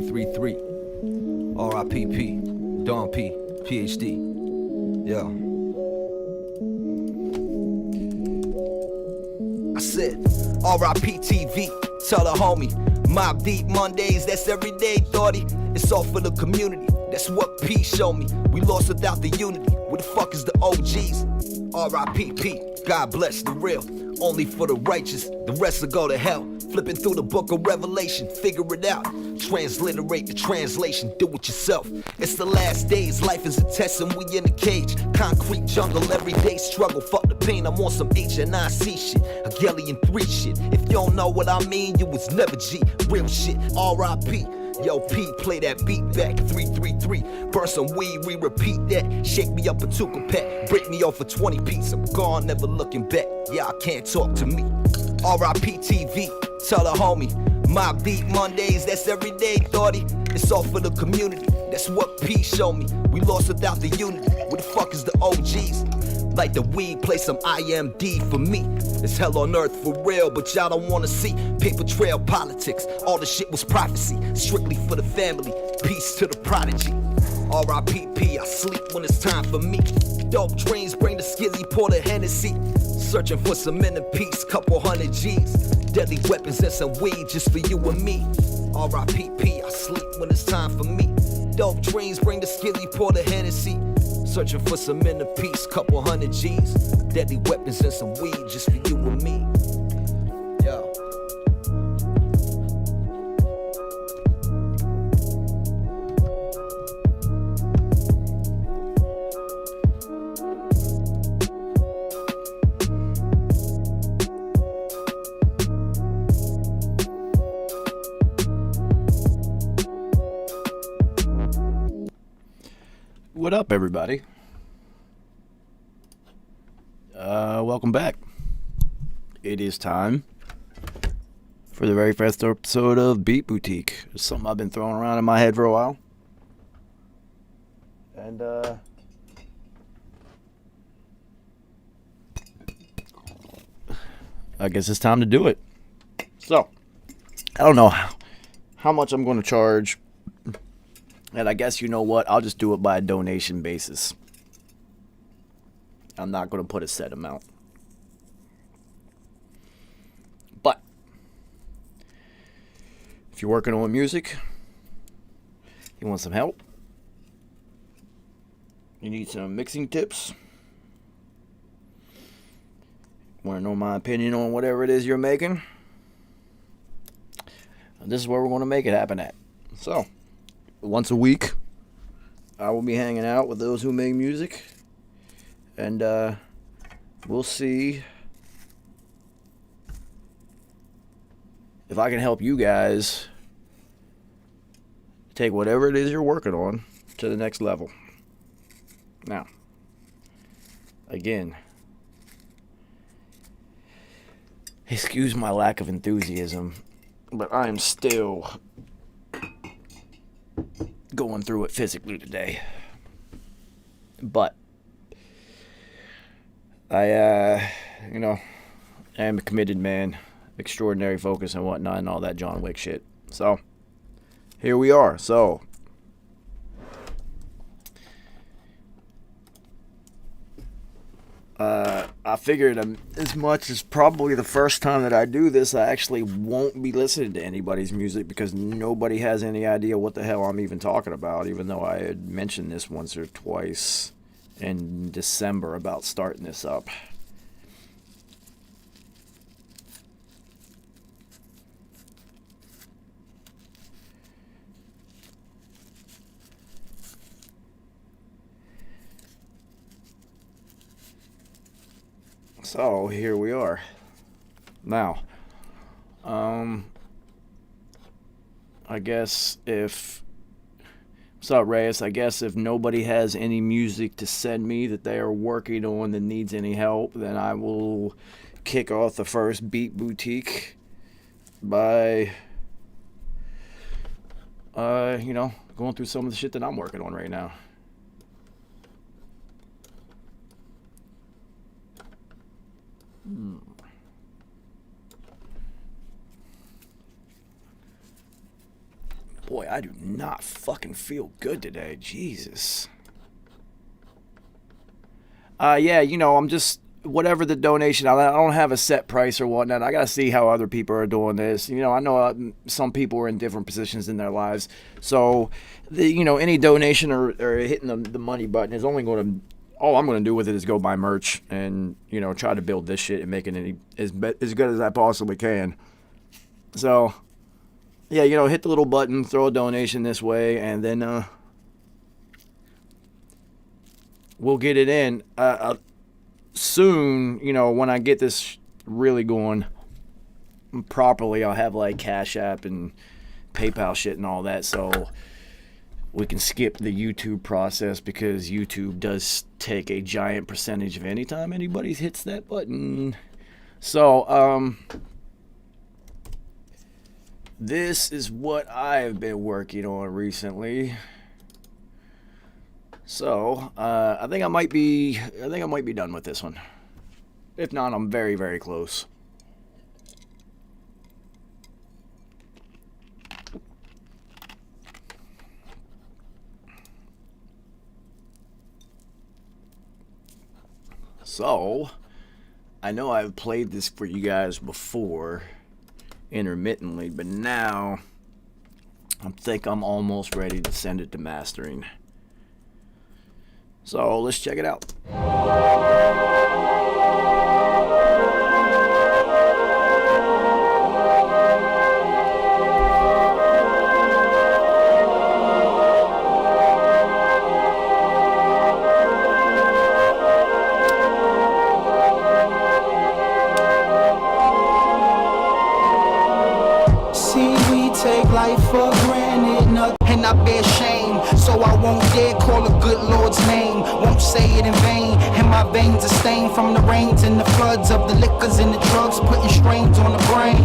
333. R.I.P.P. Don P. PhD. Yeah. I said, R.I.P. TV. Tell the homie. Mob Deep Mondays, that's everyday, thoughty. It's all for the community. That's what P showed me. We lost without the unity. Where the fuck is the OGs? R.I.P.P. God bless the real. Only for the righteous. The rest will go to hell. Flipping through the book of Revelation. Figure it out. Transliterate the translation. Do it yourself. It's the last days. Life is a test and we in a cage. Concrete jungle. Everyday struggle. Fuck the pain. I'm on some HNIC shit. Hegelian 3 shit. If you don't know what I mean, you was never G. Real shit. R.I.P. Yo, P, play that beat back, 333. Burn some weed, repeat that. Shake me up a Tuka pack. Break me off for 20 piece. I'm gone, never looking back. Y'all can't talk to me. R.I.P. TV, tell the homie. Mob Deep Mondays, that's everyday, thoughty. It's all for the community. That's what P showed me. We lost without the unity. Where the fuck is the OGs? Like the weed, play some IMD for me. It's hell on earth for real, but y'all don't wanna see paper trail politics. All the shit was prophecy, strictly for the family. Peace to the prodigy. R.I.P.P. I sleep when it's time for me. Dope dreams bring the skizzy, pour the Hennessy. Searching for some inner peace, couple hundred G's. Deadly weapons and some weed just for you and me. R.I.P.P. I sleep when it's time for me. Dope dreams bring the skizzy, pour the Hennessy. Searching for some inner peace, couple hundred G's. Deadly weapons and some weed just for you and me. Yo. What up, everybody? Welcome back. It is time for the very first episode of Beat Boutique. It's something I've been throwing around in my head for a while. And, I guess it's time to do it. So, I don't know how much I'm going to charge. And I guess you know what? I'll just do it by a donation basis. I'm not going to put a set amount. But if you're working on music, you want some help, you need some mixing tips, want to know my opinion on whatever it is you're making, this is where we're going to make it happen at. So, once a week, I will be hanging out with those who make music. And we'll see if I can help you guys take whatever it is you're working on to the next level. Now, again, excuse my lack of enthusiasm, but I'm still going through it physically today. But I am a committed man, extraordinary focus and whatnot, and all that John Wick shit. So, here we are. So, I figured as much as probably the first time that I do this, I actually won't be listening to anybody's music because nobody has any idea what the hell I'm even talking about, even though I had mentioned this once or twice in December about starting this up. So here we are. Now, I guess if what's up, Reyes? I guess if nobody has any music to send me that they are working on that needs any help, then I will kick off the first Beat Boutique by, going through some of the shit that I'm working on right now. Boy, boy, I do not fucking feel good today. Jesus. Yeah, I'm just whatever the donation. I don't have a set price or whatnot. I gotta see how other people are doing this. I know some people are in different positions in their lives, so any donation or hitting the money button is only going to. All I'm going to do with it is go buy merch and try to build this shit and make it as good as I possibly can. So yeah, hit the little button, throw a donation this way, and then we'll get it in. Soon, when I get this really going properly, I'll have like Cash App and PayPal shit and all that, so we can skip the YouTube process, because YouTube does take a giant percentage of any time anybody hits that button. So, this is what I've been working on recently. So, I think I might be done with this one. If not, I'm very, very close. So, I know I've played this for you guys before, intermittently, but now I think I'm almost ready to send it to mastering. So let's check it out. See, we take life for granted, and I bear shame, so I won't dare call a good Lord's name. Won't say it in vain, and my veins are stained from the rains and the floods of the liquors and the drugs, putting strains on the brain.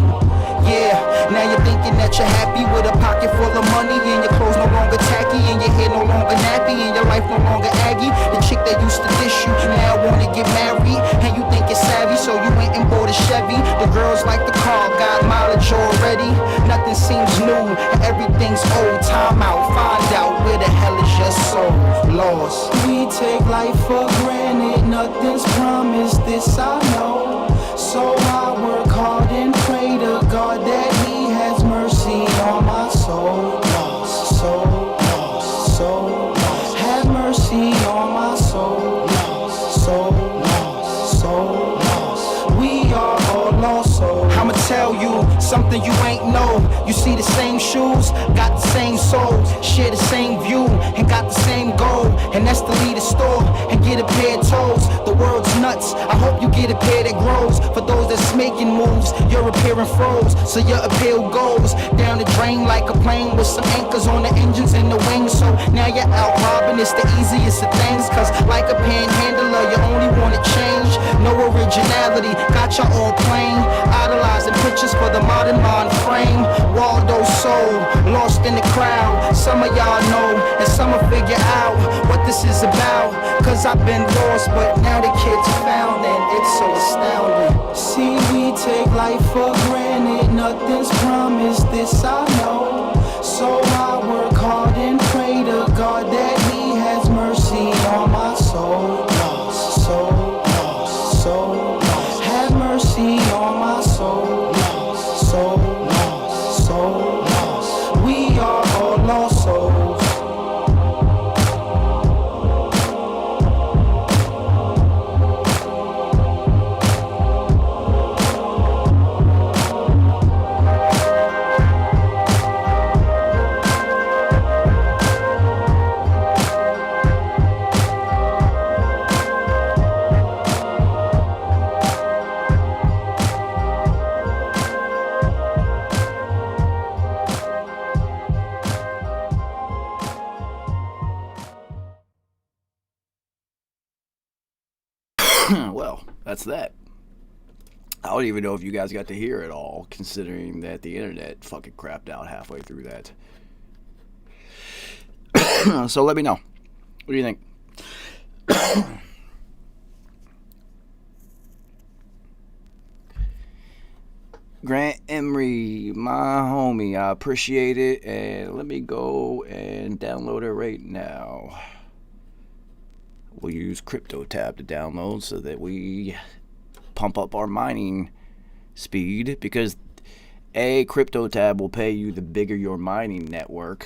Yeah, now you're thinking that you're happy with a pocket full of money, and your clothes no longer tacky, and your hair no longer nappy, and your life no longer aggy. The chick that used to dish you now wanna get married, and you think it's savvy, so you went and bought a Chevy. The girls like the car, got mileage already. Nothing seems new, and everything's old. Time out, find out where the hell is your soul lost. We take life for granted, nothing's promised, this I know. So I work hard and pray to God that He has mercy on my soul lost, soul lost, soul lost. Have mercy on my soul lost, soul lost, soul lost. We are all lost souls. I'ma tell you something you ain't know. You see the same shoes, got the same soul, share the same view, and got the same goal, and that's to lead a store and get a pair of toes. The world's nuts, I hope you get a pair that grows. For those that's making moves, you're appearing froze, so your appeal goes down the drain like a plane with some anchors on the engines and the wings. So now you're out robbing, it's the easiest of things, cause like a panhandler, you only want to change. No originality, got your own plane, idolizing pictures for the modern mind frame. Waldo's soul, lost in the crowd. Some of y'all know, and some will figure out what this is about. Cause I've been lost, but now the kids found, and it's so astounding. See, we take life for granted, nothing's promised, this I know. So I work hard and pray to God that He has mercy on my soul lost, soul lost, soul lost. Have mercy on my soul lost, soul lost, soul lost. We are all lost souls. Well, that's that. I don't even know if you guys got to hear it all, considering that the internet fucking crapped out halfway through that. So let me know. What do you think? Grant Emery, my homie. I appreciate it. And let me go and download it right now. We'll use CryptoTab to download so that we pump up our mining speed. Because A, CryptoTab will pay you the bigger your mining network.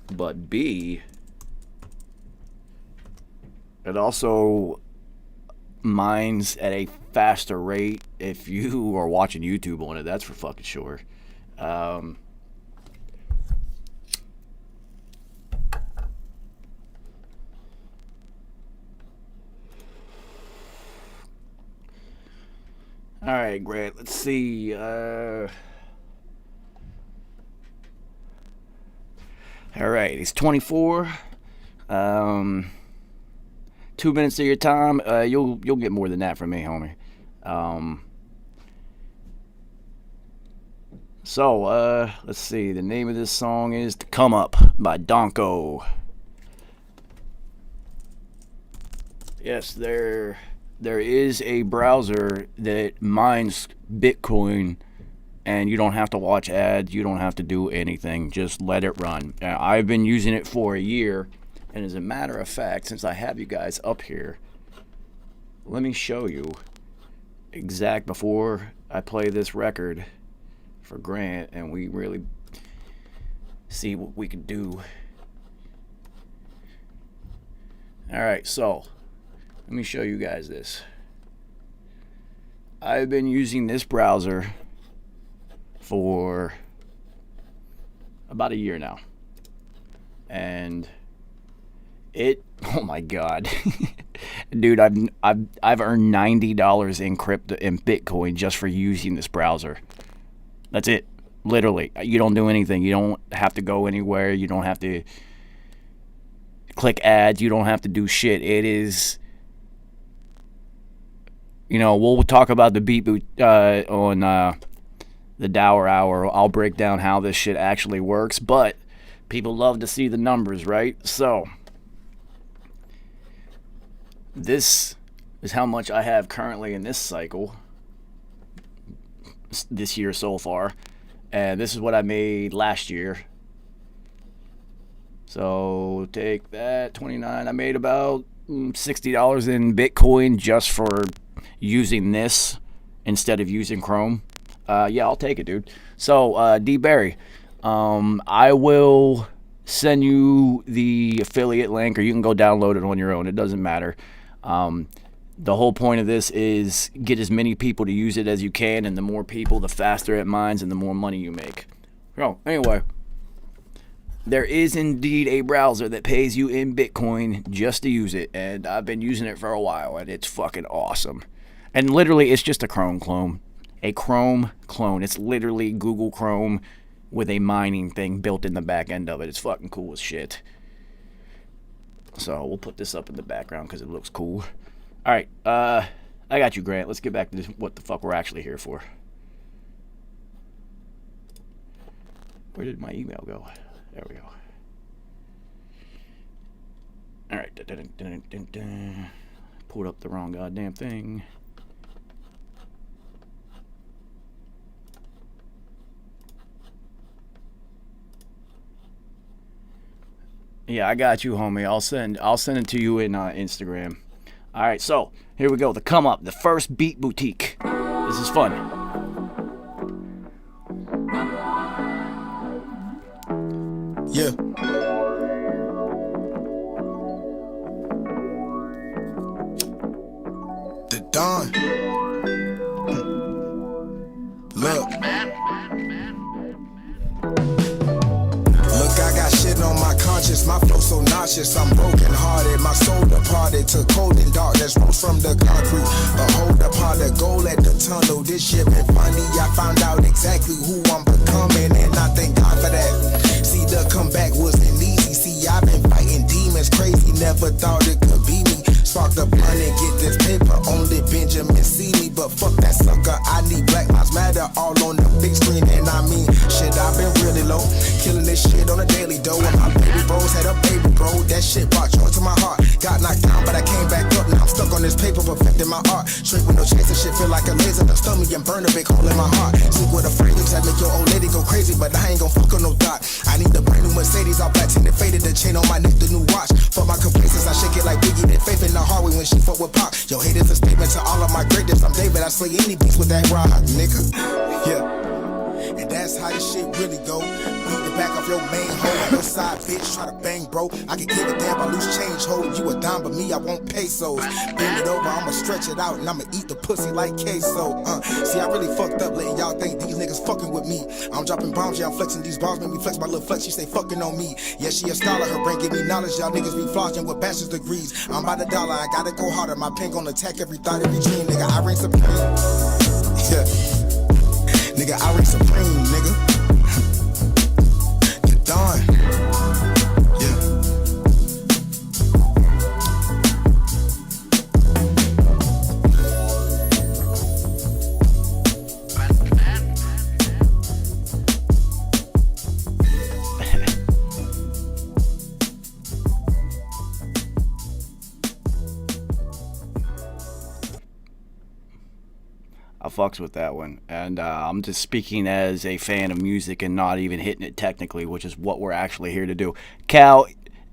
But B, it also mines at a faster rate if you are watching YouTube on it. That's for fucking sure. Alright, Grant, let's see. Alright, he's 24. 2 minutes of your time. You'll get more than that from me, homie. Let's see. The name of this song is "To Come Up" by Donko. Yes, there is a browser that mines Bitcoin, and you don't have to watch ads. You don't have to do anything. Just let it run. I've been using it for a year, and as a matter of fact, since I have you guys up here, let me show you before I play this record for Grant, and we really see what we can do. Alright, so let me show you guys this. I've been using this browser for about a year now, and it, oh my god, dude, I've earned $90 in Bitcoin just for using this browser. That's it, literally. You don't do anything. You don't have to go anywhere. You don't have to click ads. You don't have to do shit. It is, we'll talk about the Beat Boot on the Dower Hour. I'll break down how this shit actually works, but people love to see the numbers, right? So this is how much I have currently in this cycle, this year so far, and this is what I made last year. So take that, 29. I made about $60 in Bitcoin just for using this instead of using Chrome. Yeah, I'll take it, dude. So D Barry, I will send you the affiliate link, or you can go download it on your own. It doesn't matter. The whole point of this is get as many people to use it as you can, and the more people, the faster it mines and the more money you make. So anyway, there is indeed a browser that pays you in Bitcoin just to use it, and I've been using it for a while, and it's fucking awesome. And literally, it's just a Chrome clone. A Chrome clone. It's literally Google Chrome with a mining thing built in the back end of it. It's fucking cool as shit. So we'll put this up in the background because it looks cool. Alright, I got you, Grant. Let's get back to this, what the fuck we're actually here for. Where did my email go? There we go. Alright. Pulled up the wrong goddamn thing. Yeah, I got you, homie. I'll send it to you in Instagram. All right, so here we go. The Come Up, the first Beat Boutique. This is fun. Yeah. The Dawn. Look. I got shit on my conscience, my flow so nauseous, I'm broken hearted, my soul departed to cold and darkness, rose from the concrete, a hold up heart of gold at the tunnel, this shit been funny, I found out exactly who I'm becoming, and I thank God for that. See, the comeback wasn't easy, see, I've been fighting demons, crazy, never thought it could be me. Spark the blunt and get this paper, only Benjamin see me, but fuck that sucker, I need Black Lives Matter all on the big screen, and I mean, shit, I've been really low, killing this shit on a daily dough, and my baby bros had a baby bro, that shit brought joy to my heart, got knocked down, but I came back up, now I'm stuck on on this paper, perfecting my art. Straight with no chaser, shit feel like a laser. Done stun me and burn a big hole in my heart. Sleep with a friend, that make your old lady go crazy, but I ain't gon' fuck on no dot. I need the brand new Mercedes, all black tinted faded, the chain on my neck, the new watch. For my complacence, I shake it like Biggie, then faith in the hard way when she fuck with Pop. Yo, hate is a statement to all of my greatness. I'm David, I slay any beats with that rod, nigga. Yeah. And that's how this shit really go. Beat the back off your main hoe. Your side bitch try to bang, bro. I can give a damn, I lose change, ho. You a dime, but me, I want pesos. Bend it over, I'ma stretch it out, and I'ma eat the pussy like queso. See, I really fucked up letting y'all think these niggas fucking with me. I'm dropping bombs, yeah, I'm flexing these bombs, make me flex my little flex, she stay fucking on me. Yeah, she a scholar, her brain give me knowledge, y'all niggas be flossing with bachelor's degrees. I'm by the dollar, I gotta go harder, my pen gon' attack every thought, every dream, nigga, I reign supreme. Yeah. Nigga, I reign supreme, nigga. You're done. Yeah. I fucks with that one, and I'm just speaking as a fan of music and not even hitting it technically, which is what we're actually here to do. Cal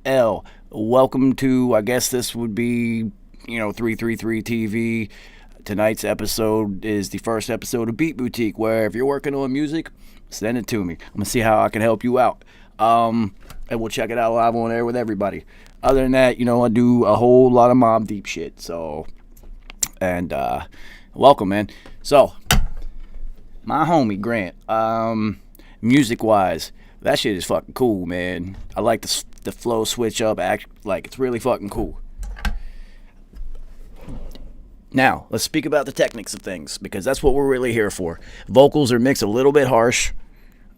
L, welcome to, I guess this would be, 333 TV. Tonight's episode is the first episode of Beat Boutique, where if you're working on music, send it to me. I'm gonna see how I can help you out, and we'll check it out live on air with everybody. Other than that, I do a whole lot of Mobb Deep shit, so, and welcome, man. So, my homie Grant, music-wise, that shit is fucking cool, man. I like the flow switch up, it's really fucking cool. Now, let's speak about the techniques of things, because that's what we're really here for. Vocals are mixed a little bit harsh.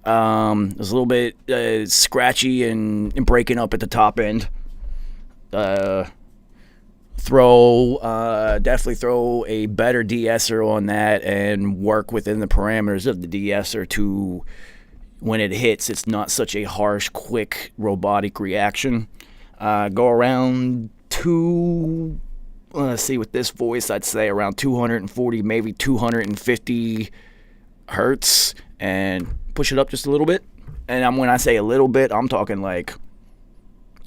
There's a little bit scratchy and breaking up at the top end. Definitely throw a better de-esser on that and work within the parameters of the de-esser to, when it hits, it's not such a harsh, quick, robotic reaction. Go around let's see, with this voice, I'd say around 240, maybe 250 hertz, and push it up just a little bit. And when I say a little bit, I'm talking like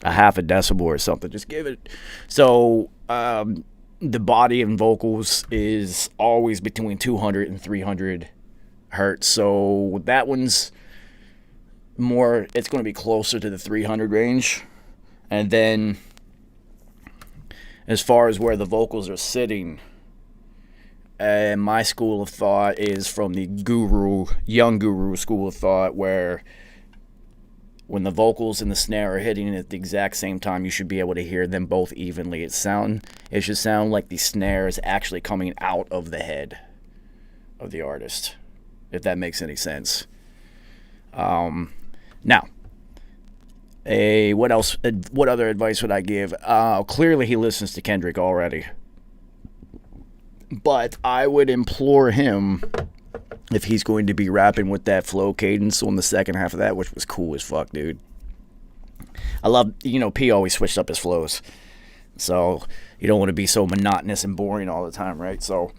a half a decibel or something. Just give it. So the body and vocals is always between 200 and 300 hertz. So that one's more, it's going to be closer to the 300 range. And then as far as where the vocals are sitting, my school of thought is from the Young Guru school of thought, where when the vocals and the snare are hitting at the exact same time, you should be able to hear them both evenly. It should sound like the snare is actually coming out of the head of the artist, if that makes any sense. Now, what else? What other advice would I give? Clearly, he listens to Kendrick already, but I would implore him, if he's going to be rapping with that flow cadence on the second half of that, which was cool as fuck, dude. I love, P always switched up his flows. So you don't want to be so monotonous and boring all the time, right? So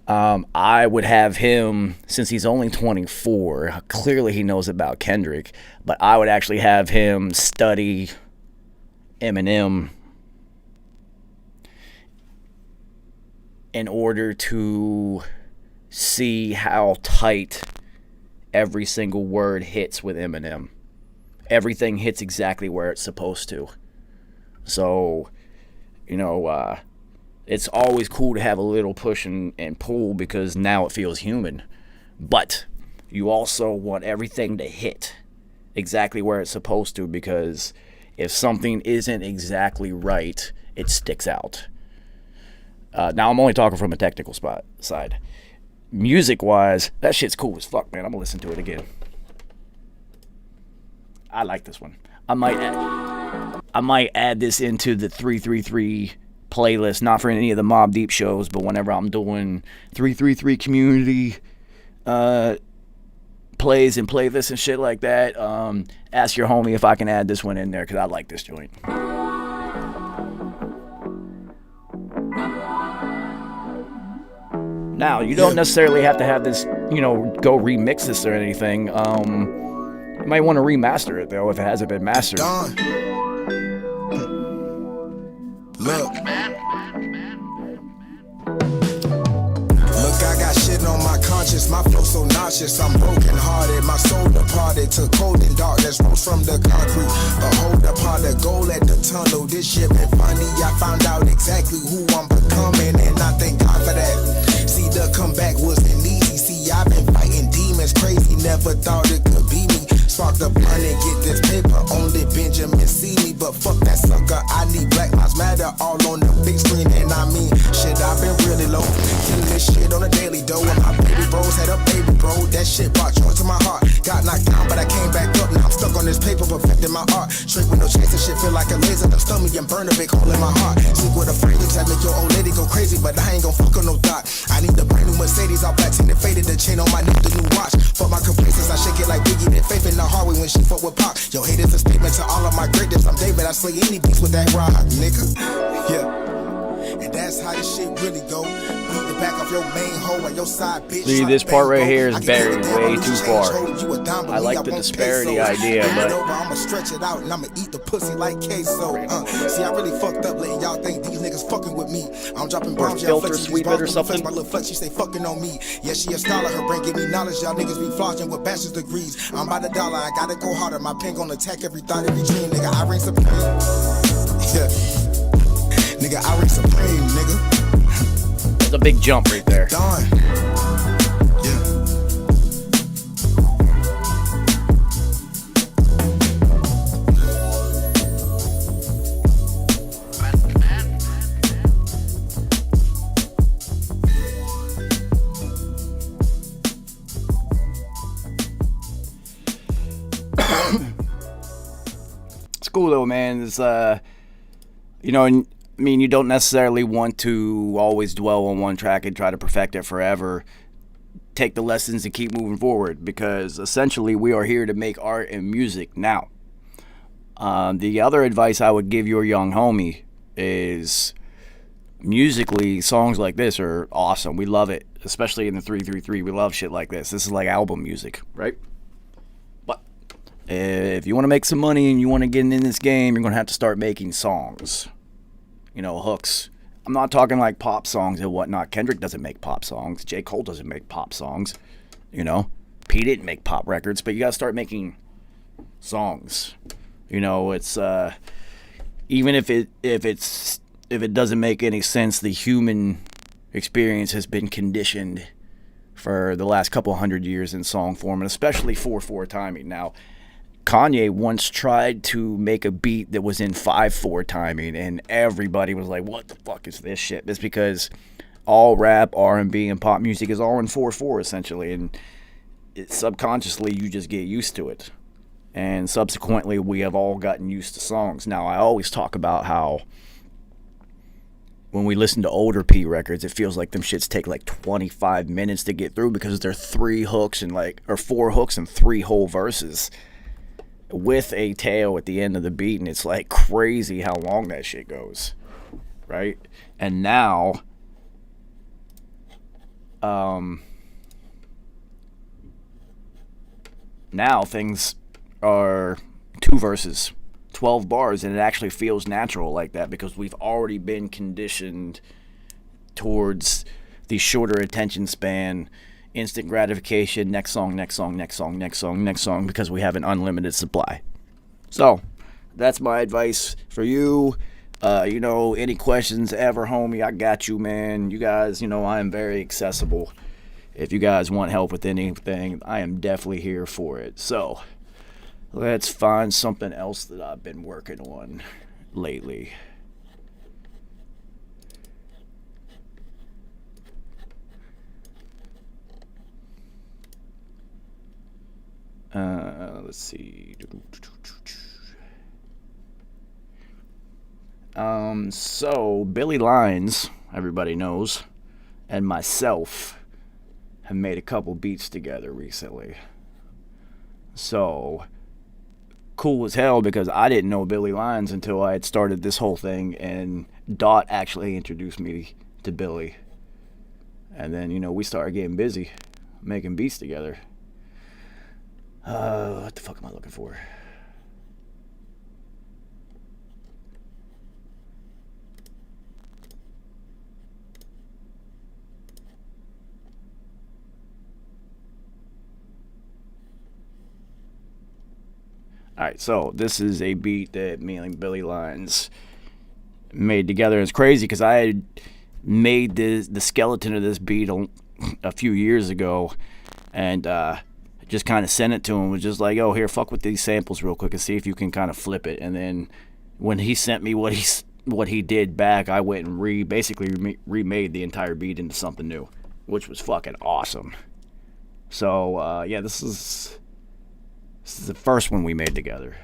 I would have him, since he's only 24, clearly he knows about Kendrick, but I would actually have him study Eminem in order to see how tight every single word hits with Eminem. Everything hits exactly where it's supposed to. So, it's always cool to have a little push and pull, because now it feels human. But you also want everything to hit exactly where it's supposed to, because if something isn't exactly right, it sticks out. Now, I'm only talking from a technical side. Music-wise, that shit's cool as fuck, man. I'm gonna listen to it again. I like this one. I might add this into the 333 playlist, not for any of the Mobb Deep shows, but whenever I'm doing 333 community plays and playlists and shit like that, ask your homie if I can add this one in there, because I like this joint. Now, you don't necessarily have to have this, go remix this or anything. You might want to remaster it, though, if it hasn't been mastered. Don. Look. Look, I got shit on my conscience. My flow so nauseous. I'm broken hearted. My soul departed to cold and darkness. Rose from the concrete. A hold upon the goal at the tunnel. This shit been funny. I found out exactly who I'm becoming, and I thank God for that. See, the comeback wasn't easy. See, I've been fighting demons crazy. Never thought it could be me. Spark the blunt and get this paper. Only Benjamin see me, but fuck that sucker. I need Black Lives Matter all on the big screen, and I mean, shit, I've been really low. Killing this shit on a daily dough. And my baby bros had a baby bro. That shit brought joy to my heart. Got knocked down, but I came back up. Now I'm stuck on this paper, perfecting my art. Straight with no chase, and shit feel like a laser. The stomach and burn a big hole in my heart. Sleep with a fragrance that make your old lady go crazy, but I ain't gon' fuck on no thought. I need the brand new Mercedes, all black tinted faded. The chain on my neck, the new watch. Fuck my complacence, I shake it like Biggie. Then faith in the hard way when she fuck with Pop. Yo, hate is a statement to all of my greatness. I'm David, I slay any beats with that rock, nigga. Yeah. And that's how this shit really go. Beat the back off your main hoe or your side bitch. See, this part right here is buried way too far. I like the disparity idea, but I'ma stretch it out and I'ma eat the pussy like queso. See, I really fucked up letting y'all think these niggas fucking with me. I'm dropping bombs, y'all filter flexing sweep these it or something. My little flex, she stay fucking on me. Yeah, she a scholar, her brain give me knowledge. Y'all niggas be flossing with bachelor's degrees. I'm by the dollar, I gotta go harder. My pen gonna attack every thought, every dream. Nigga, I reign supreme. Yeah. Nigga, I reign supreme, nigga. That's a big jump right there. Done. Yeah. It's cool though, man. It's you don't necessarily want to always dwell on one track and try to perfect it forever. Take the lessons and keep moving forward, because essentially we are here to make art and music now. The other advice I would give your young homie is, musically, songs like this are awesome. We love it, especially in the 333. We love shit like this. This is like album music, right? But if you want to make some money and you want to get in this game, you're going to have to start making songs. Hooks. I'm not talking like pop songs and whatnot. Kendrick doesn't make pop songs. J. Cole doesn't make pop songs. P didn't make pop records, but you gotta start making songs. It's even if it doesn't make any sense, the human experience has been conditioned for the last couple hundred years in song form, and especially 4/4 timing. Now, Kanye once tried to make a beat that was in 5/4 timing, and everybody was like, what the fuck is this shit? It's because all rap, R&B, and pop music is all in 4/4 essentially, and subconsciously you just get used to it. And subsequently we have all gotten used to songs. Now, I always talk about how when we listen to older P records, it feels like them shits take like 25 minutes to get through, because they're 4 hooks and 3 whole verses with a tail at the end of the beat, and it's like crazy how long that shit goes, right? And now things are 2 verses, 12 bars, and it actually feels natural like that, because we've already been conditioned towards the shorter attention span, instant gratification, next song, because we have an unlimited supply. So that's my advice for you. Any questions ever, homie, I got you, man. You guys, I am very accessible. If you guys want help with anything, I am definitely here for it. So let's find something else that I've been working on lately. Let's see. So Billy Lines, everybody knows, and myself have made a couple beats together recently. So cool as hell, because I didn't know Billy Lines until I had started this whole thing, and Dot actually introduced me to Billy. And then, we started getting busy making beats together. What the fuck am I looking for? Alright, so this is a beat that me and Billy Lyons made together. It's crazy because I had made the skeleton of this beat a few years ago, and just kind of sent it to him. Was just like, oh, here, fuck with these samples real quick and see if you can kind of flip it. And then when he sent me what he did back, I went and basically remade the entire beat into something new, which was fucking awesome. So yeah, this is the first one we made together.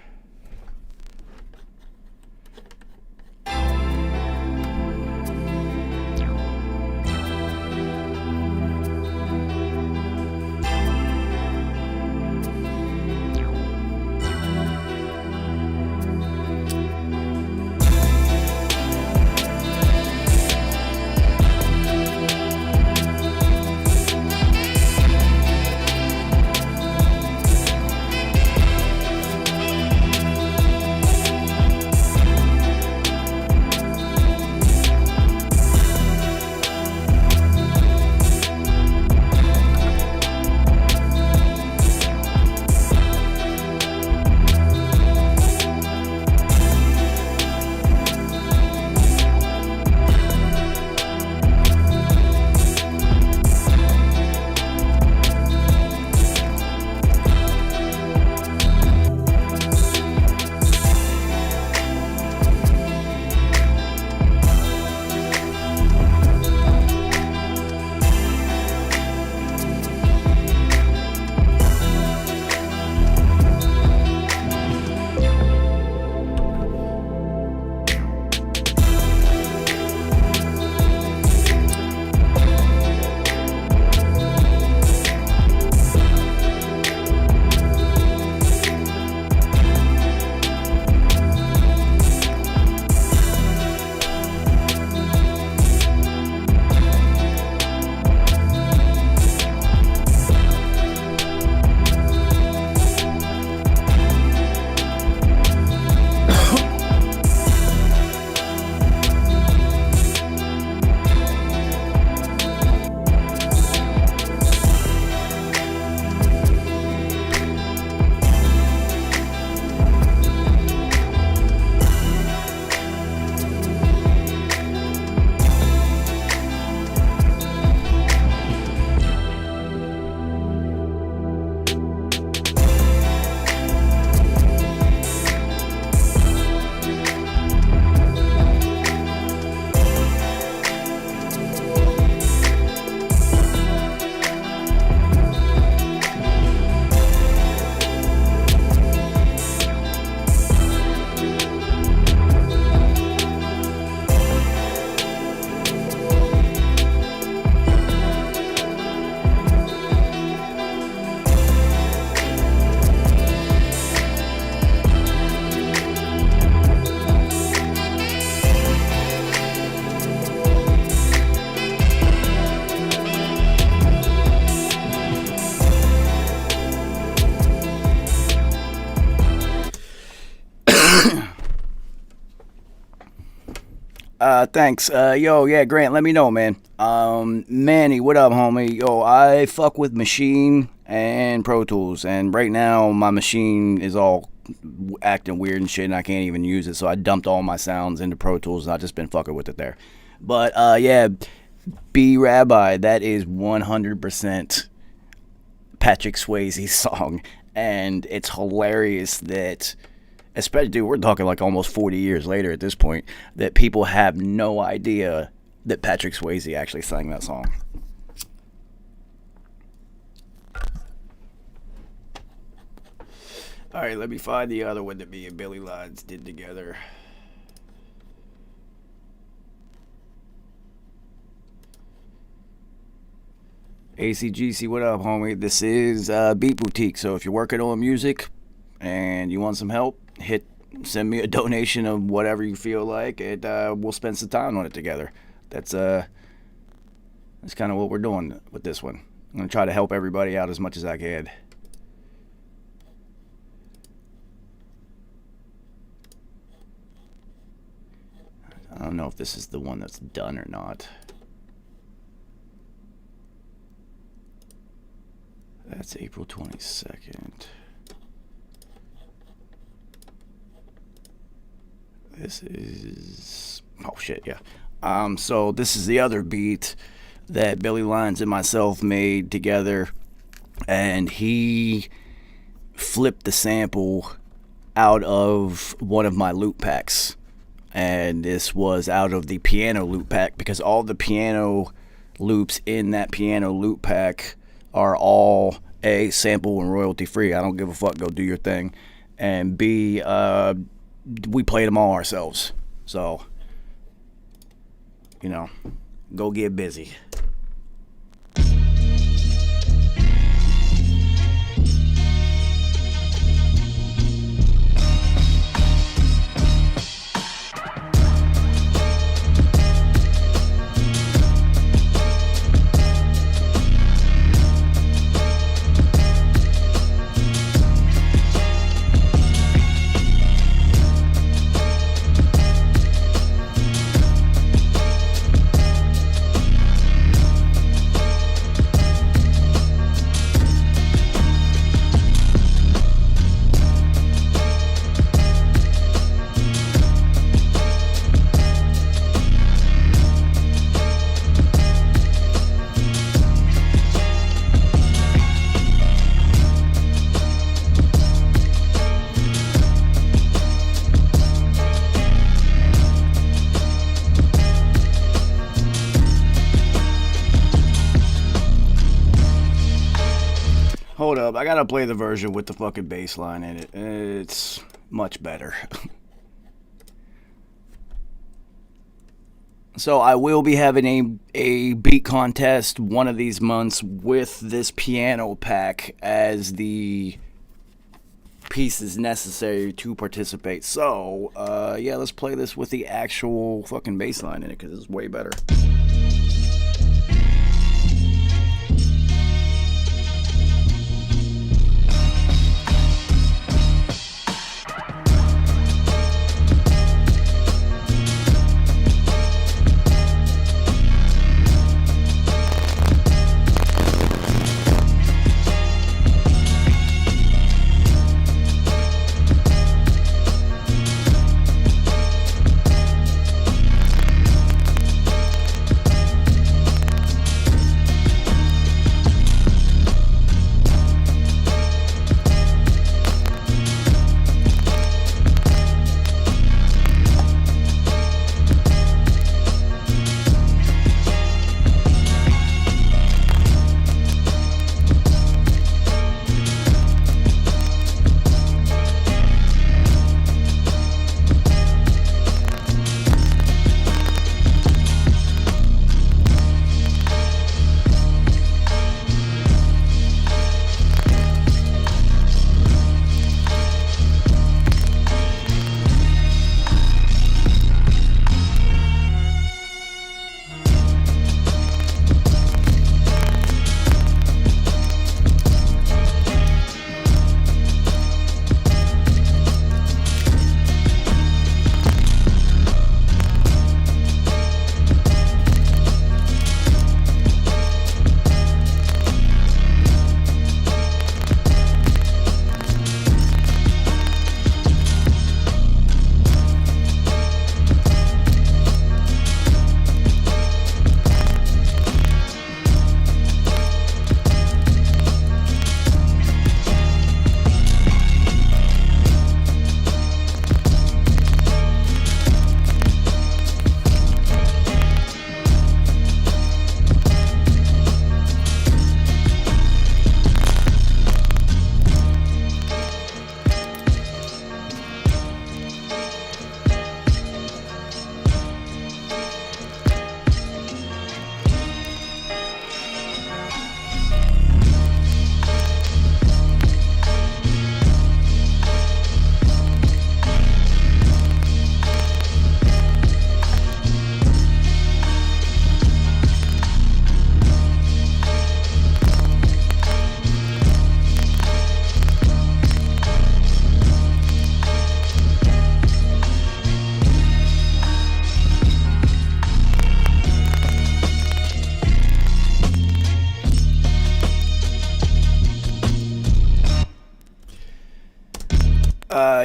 Thanks. Yo, yeah, Grant, let me know, man. Manny, what up, homie? Yo, I fuck with Machine and Pro Tools, and right now my Machine is all acting weird and shit, and I can't even use it, so I dumped all my sounds into Pro Tools, and I've just been fucking with it there. But, yeah, B Rabbi, that is 100% Patrick Swayze's song, and it's hilarious that, especially, dude, we're talking like almost 40 years later at this point, that people have no idea that Patrick Swayze actually sang that song. Alright, let me find the other one that me and Billy Lyons did together. ACGC, what up, homie? This is Beat Boutique, so if you're working on music and you want some help, send me a donation of whatever you feel like, and we'll spend some time on it together. That's That's kind of what we're doing with this one. I'm going to try to help everybody out as much as I can. I don't know if this is the one that's done or not. That's April 22nd. This is... oh shit, yeah. So this is the other beat that Billy Lyons and myself made together, and he flipped the sample out of one of my loop packs, and this was out of the piano loop pack, because all the piano loops in that piano loop pack are all A, sample and royalty free. I don't give a fuck, go do your thing. And B, we played them all ourselves. So, you know, go get busy. Hold up, I gotta play the version with the fucking bass line in it. It's much better. So I will be having a beat contest one of these months with this piano pack as the pieces necessary to participate. So, yeah, let's play this with the actual fucking bass line in it, because it's way better.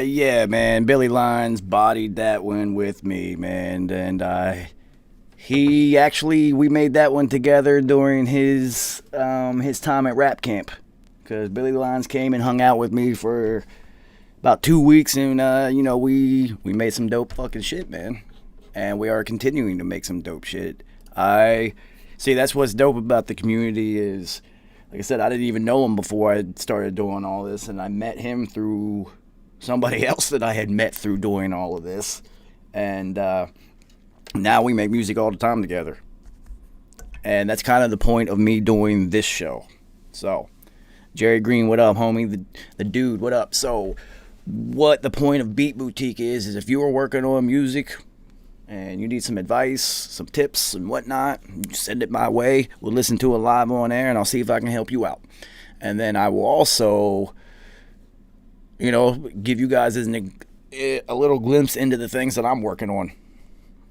Yeah, man. Billy Lyons bodied that one with me, man. And we made that one together during his time at Rap Camp. Because Billy Lyons came and hung out with me for about 2 weeks, and we made some dope fucking shit, man. And we are continuing to make some dope shit. That's what's dope about the community is, like I said, I didn't even know him before I started doing all this, and I met him through somebody else that I had met through doing all of this. And now we make music all the time together. And that's kind of the point of me doing this show. So, Jerry Green, what up, homie? The dude, what up? So, what the point of Beat Boutique is if you are working on music and you need some advice, some tips and whatnot, you send it my way. We'll listen to it live on air, and I'll see if I can help you out. And then I will also, give you guys a little glimpse into the things that I'm working on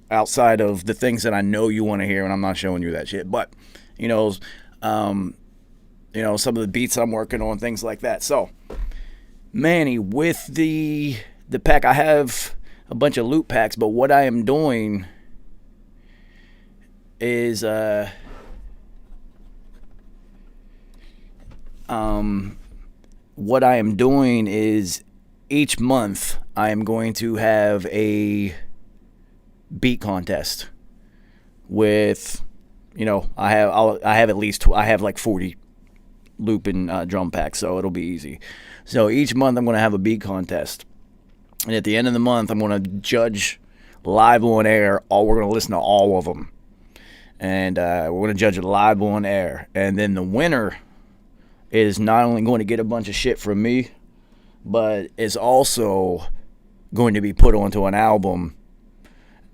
outside of the things that I know you want to hear, and I'm not showing you that shit. But, some of the beats I'm working on, things like that. So, Manny, with the pack, I have a bunch of loot packs, but what I am doing is each month I am going to have a beat contest with, I have like 40 loop and drum packs, so it'll be easy. So each month I'm going to have a beat contest. And at the end of the month, I'm going to judge live on air. We're going to listen to all of them. And we're going to judge it live on air. And then the winner is not only going to get a bunch of shit from me, but is also going to be put onto an album.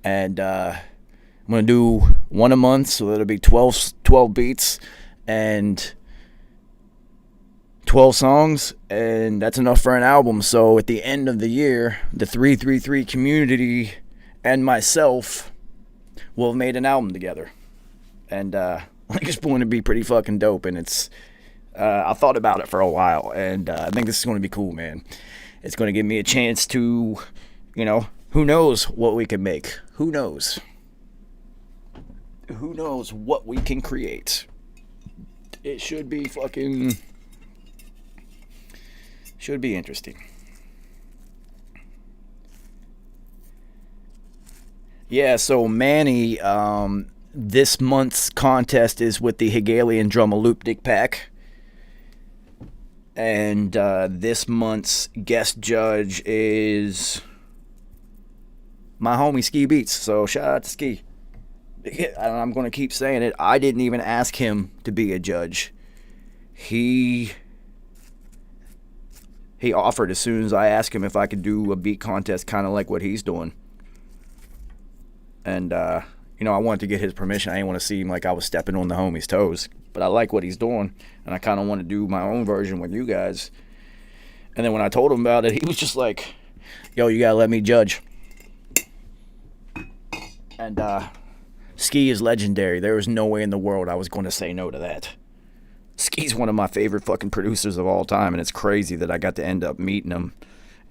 And I'm going to do one a month, so that'll be 12 beats and 12 songs, and that's enough for an album. So at the end of the year, the 333 community and myself will have made an album together. And I think it's going to be pretty fucking dope. And it's I thought about it for a while, and I think this is going to be cool, man. It's going to give me a chance to, who knows what we can make. Who knows what we can create. It should be interesting. Yeah, so Manny, this month's contest is with the Hegelian Drummer Loop Dick Pack. And this month's guest judge is my homie Ski Beats. So shout out to Ski. I'm going to keep saying it. I didn't even ask him to be a judge. He offered as soon as I asked him if I could do a beat contest kind of like what he's doing. And, I wanted to get his permission. I didn't want to seem like I was stepping on the homie's toes. But I like what he's doing, and I kind of want to do my own version with you guys. And then when I told him about it, he was just like, yo, you got to let me judge. And Ski is legendary. There was no way in the world I was going to say no to that. Ski's one of my favorite fucking producers of all time, and it's crazy that I got to end up meeting him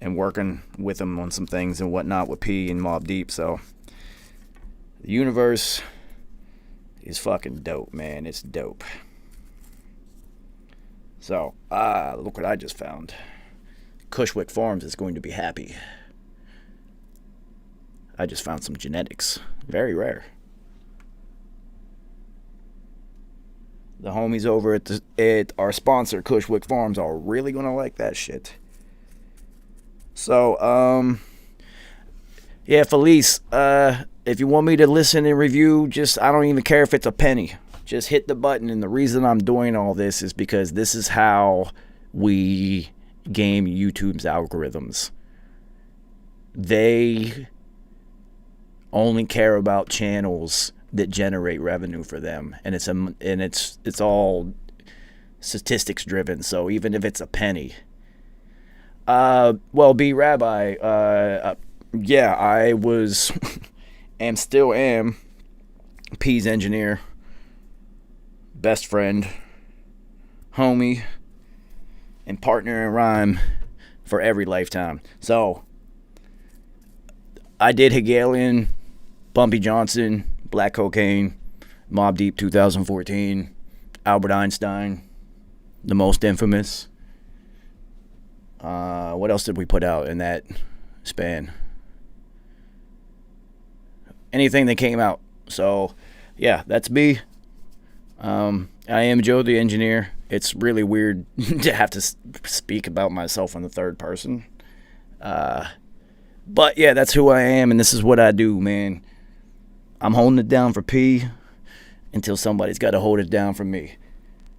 and working with him on some things and whatnot with P and Mobb Deep. So the universe is fucking dope, man. It's dope. So, look what I just found. Cushwick Farms is going to be happy. I just found some genetics. Very rare. The homies over at our sponsor, Cushwick Farms, are really going to like that shit. So, yeah, Felice, if you want me to listen and review, I don't even care if it's a penny. Just hit the button. And the reason I'm doing all this is because this is how we game YouTube's algorithms. They only care about channels that generate revenue for them, and it's all statistics driven. So even if it's a penny, B Rabbi, yeah, I was and still am P's engineer, best friend, homie, and partner in rhyme for every lifetime. So I did Hegelian, Bumpy Johnson, Black Cocaine, Mobb Deep 2014, Albert Einstein, the most infamous. What else did we put out in that span? Anything that came out. So, yeah, that's me. I am Joe the Engineer. It's really weird to have to speak about myself in the third person. But, yeah, that's who I am, and this is what I do, man. I'm holding it down for P until somebody's got to hold it down for me.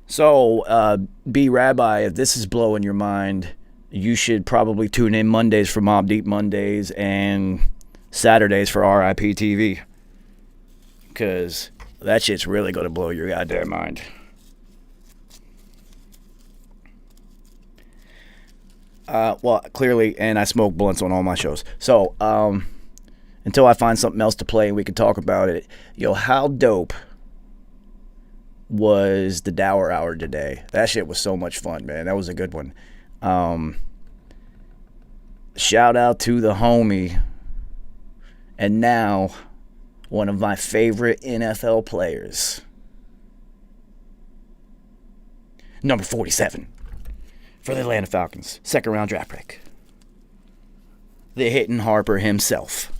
So, B Rabbi, if this is blowing your mind, you should probably tune in Mondays for Mobb Deep Mondays and Saturdays for RIP TV. Because that shit's really going to blow your goddamn mind. Well, clearly, and I smoke blunts on all my shows. So, until I find something else to play and we can talk about it. Yo, how dope was the Dower Hour today? That shit was so much fun, man. That was a good one. Shout out to the homie, and now one of my favorite NFL players, number 47 for the Atlanta Falcons, second round draft pick, the hitting Harper himself.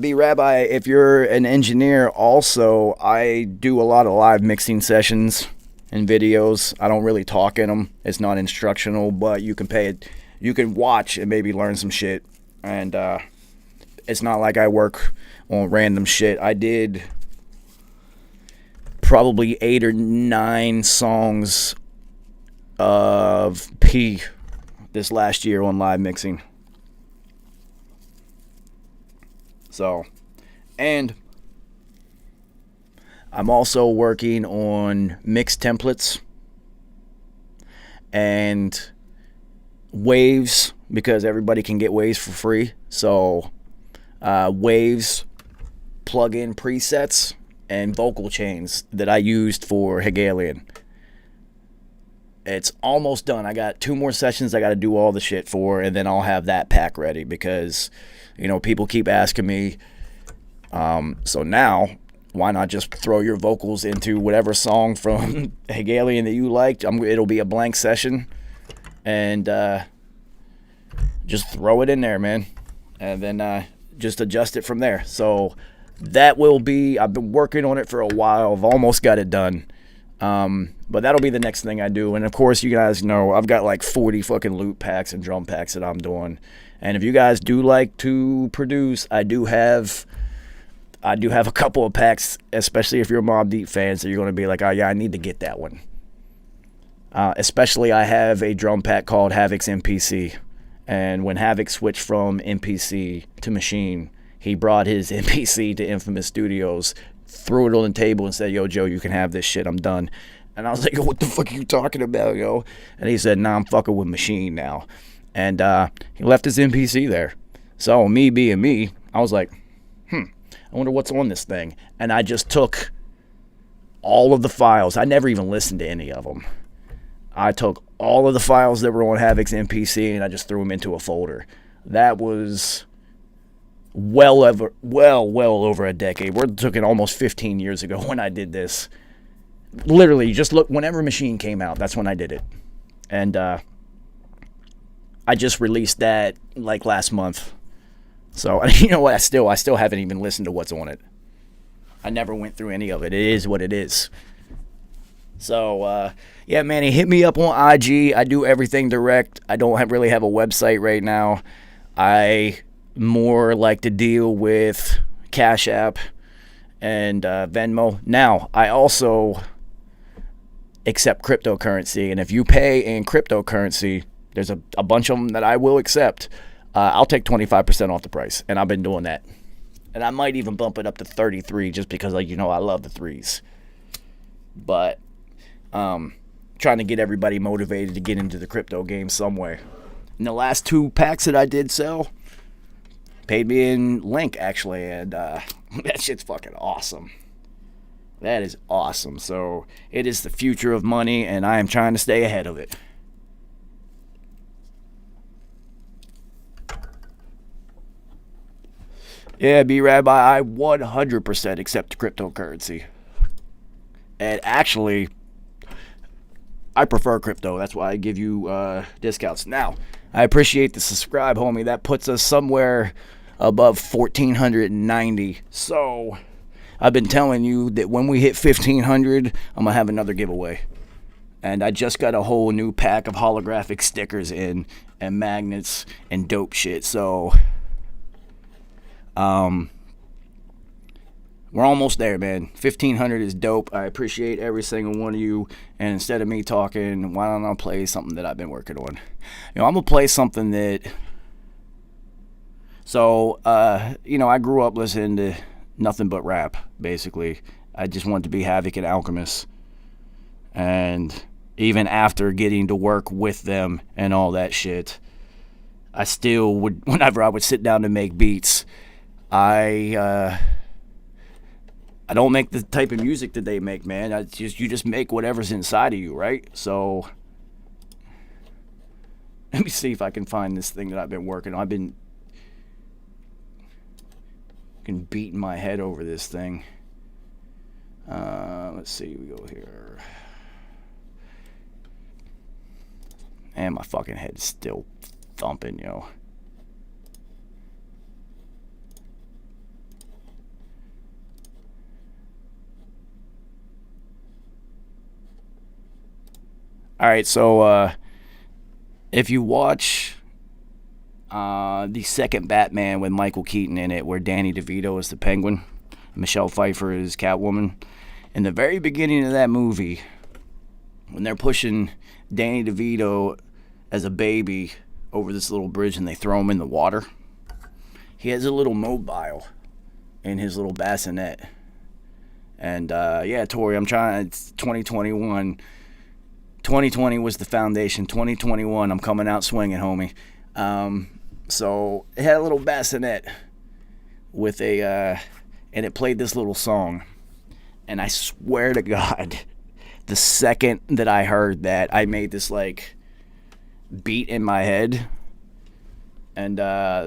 B Rabbi, if you're an engineer, also, I do a lot of live mixing sessions and videos. I don't really talk in them. It's not instructional, but you can pay it. You can watch and maybe learn some shit. And it's not like I work on random shit. I did probably 8 or 9 songs of P this last year on live mixing. So, and I'm also working on mix templates and waves, because everybody can get waves for free. So, waves, plug-in presets, and vocal chains that I used for Hegelian. It's almost done. I got 2 more sessions I got to do all the shit for, and then I'll have that pack ready, because, you know, people keep asking me. So now, why not just throw your vocals into whatever song from Hegelian that you liked? It'll be a blank session, and just throw it in there, man, and then just adjust it from there. So that will be, I've been working on it for a while. I've almost got it done. But that'll be the next thing I do. And of course, you guys know I've got like 40 fucking loop packs and drum packs that I'm doing. And if you guys do like to produce, I do have a couple of packs, especially if you're a Mobb Deep fan, so you're going to be like, oh yeah, I need to get that one. Especially I have a drum pack called Havoc's MPC. And when Havoc switched from MPC to Machine, he brought his MPC to Infamous Studios, threw it on the table and said, yo, Joe, you can have this shit, I'm done. And I was like, yo, what the fuck are you talking about, yo? And he said, nah, I'm fucking with Machine now. And he left his MPC there. So me being me, I was like, I wonder what's on this thing. And I just took all of the files. I never even listened to any of them. I took all of the files that were on Havoc's MPC and I just threw them into a folder. That was well over a decade. We're talking almost 15 years ago when I did this. Literally, just look, whenever Machine came out, that's when I did it. And I just released that like last month. So, you know what, I still haven't even listened to what's on it. I never went through any of it. It is what it is. So, yeah, Manny, hit me up on IG. I do everything direct. I don't really have a website right now. I more like to deal with Cash App and Venmo. Now, I also accept cryptocurrency, and if you pay in cryptocurrency, there's a bunch of them that I will accept. I'll take 25% off the price, and I've been doing that. And I might even bump it up to 33 just because, like, you know, I love the threes. But trying to get everybody motivated to get into the crypto game some way. And the last 2 packs that I did sell paid me in Link, actually, and that shit's fucking awesome. That is awesome. So it is the future of money, and I am trying to stay ahead of it. Yeah, B-Rabbi, I 100% accept cryptocurrency. And actually, I prefer crypto. That's why I give you discounts. Now, I appreciate the subscribe, homie. That puts us somewhere above 1,490. So, I've been telling you that when we hit 1,500, I'm going to have another giveaway. And I just got a whole new pack of holographic stickers in, and magnets, and dope shit. So, we're almost there, man. 1,500 is dope. I appreciate every single one of you. And instead of me talking, why don't I play something that I've been working on? I'm going to play something that... So, I grew up listening to nothing but rap, basically. I just wanted to be Havoc and Alchemist. And even after getting to work with them and all that shit, I still would, whenever I would sit down to make beats, I don't make the type of music that they make, man. You just make whatever's inside of you, right? So let me see if I can find this thing that I've been working on. I've been beating my head over this thing. Let's see, we go here. And my fucking head's still thumping, yo. Alright, so if you watch the second Batman with Michael Keaton in it, where Danny DeVito is the Penguin, Michelle Pfeiffer is Catwoman, in the very beginning of that movie, when they're pushing Danny DeVito as a baby over this little bridge and they throw him in the water, he has a little mobile in his little bassinet. And yeah, Tori, I'm trying. It's 2021. 2020 was the foundation. 2021, I'm coming out swinging, homie. So it had a little bassinet with and it played this little song. And I swear to God, the second that I heard that, I made this like beat in my head. And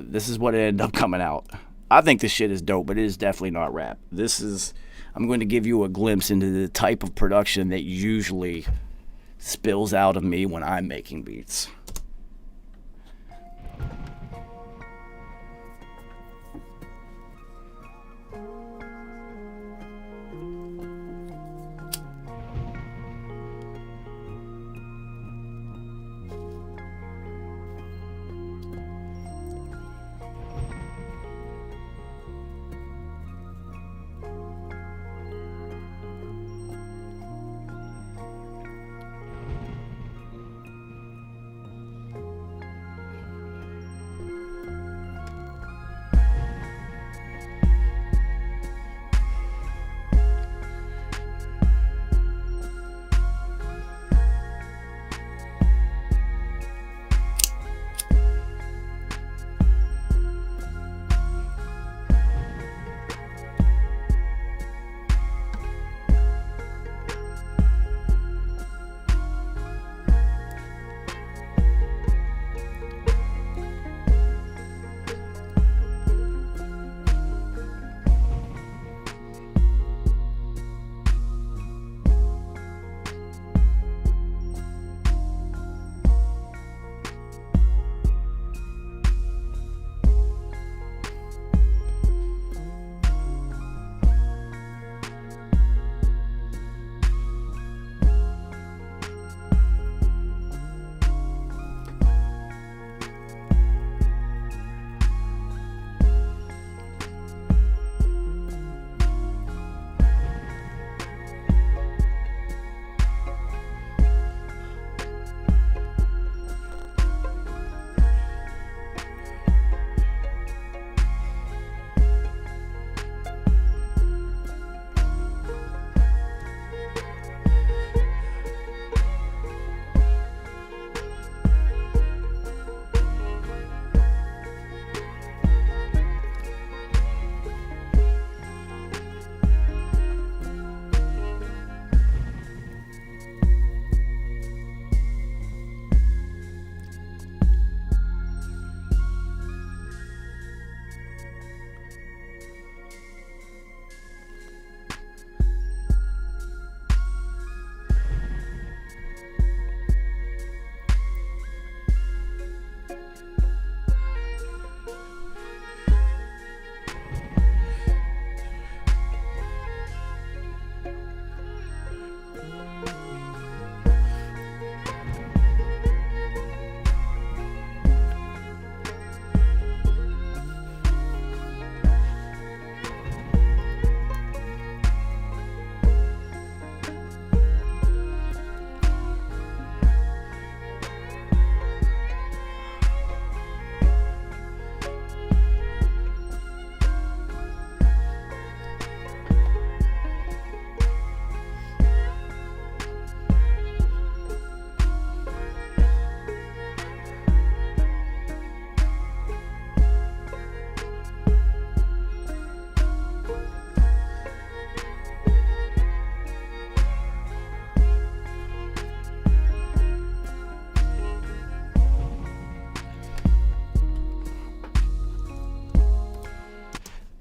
this is what it ended up coming out. I think this shit is dope, but it is definitely not rap. I'm going to give you a glimpse into the type of production that usually spills out of me when I'm making beats.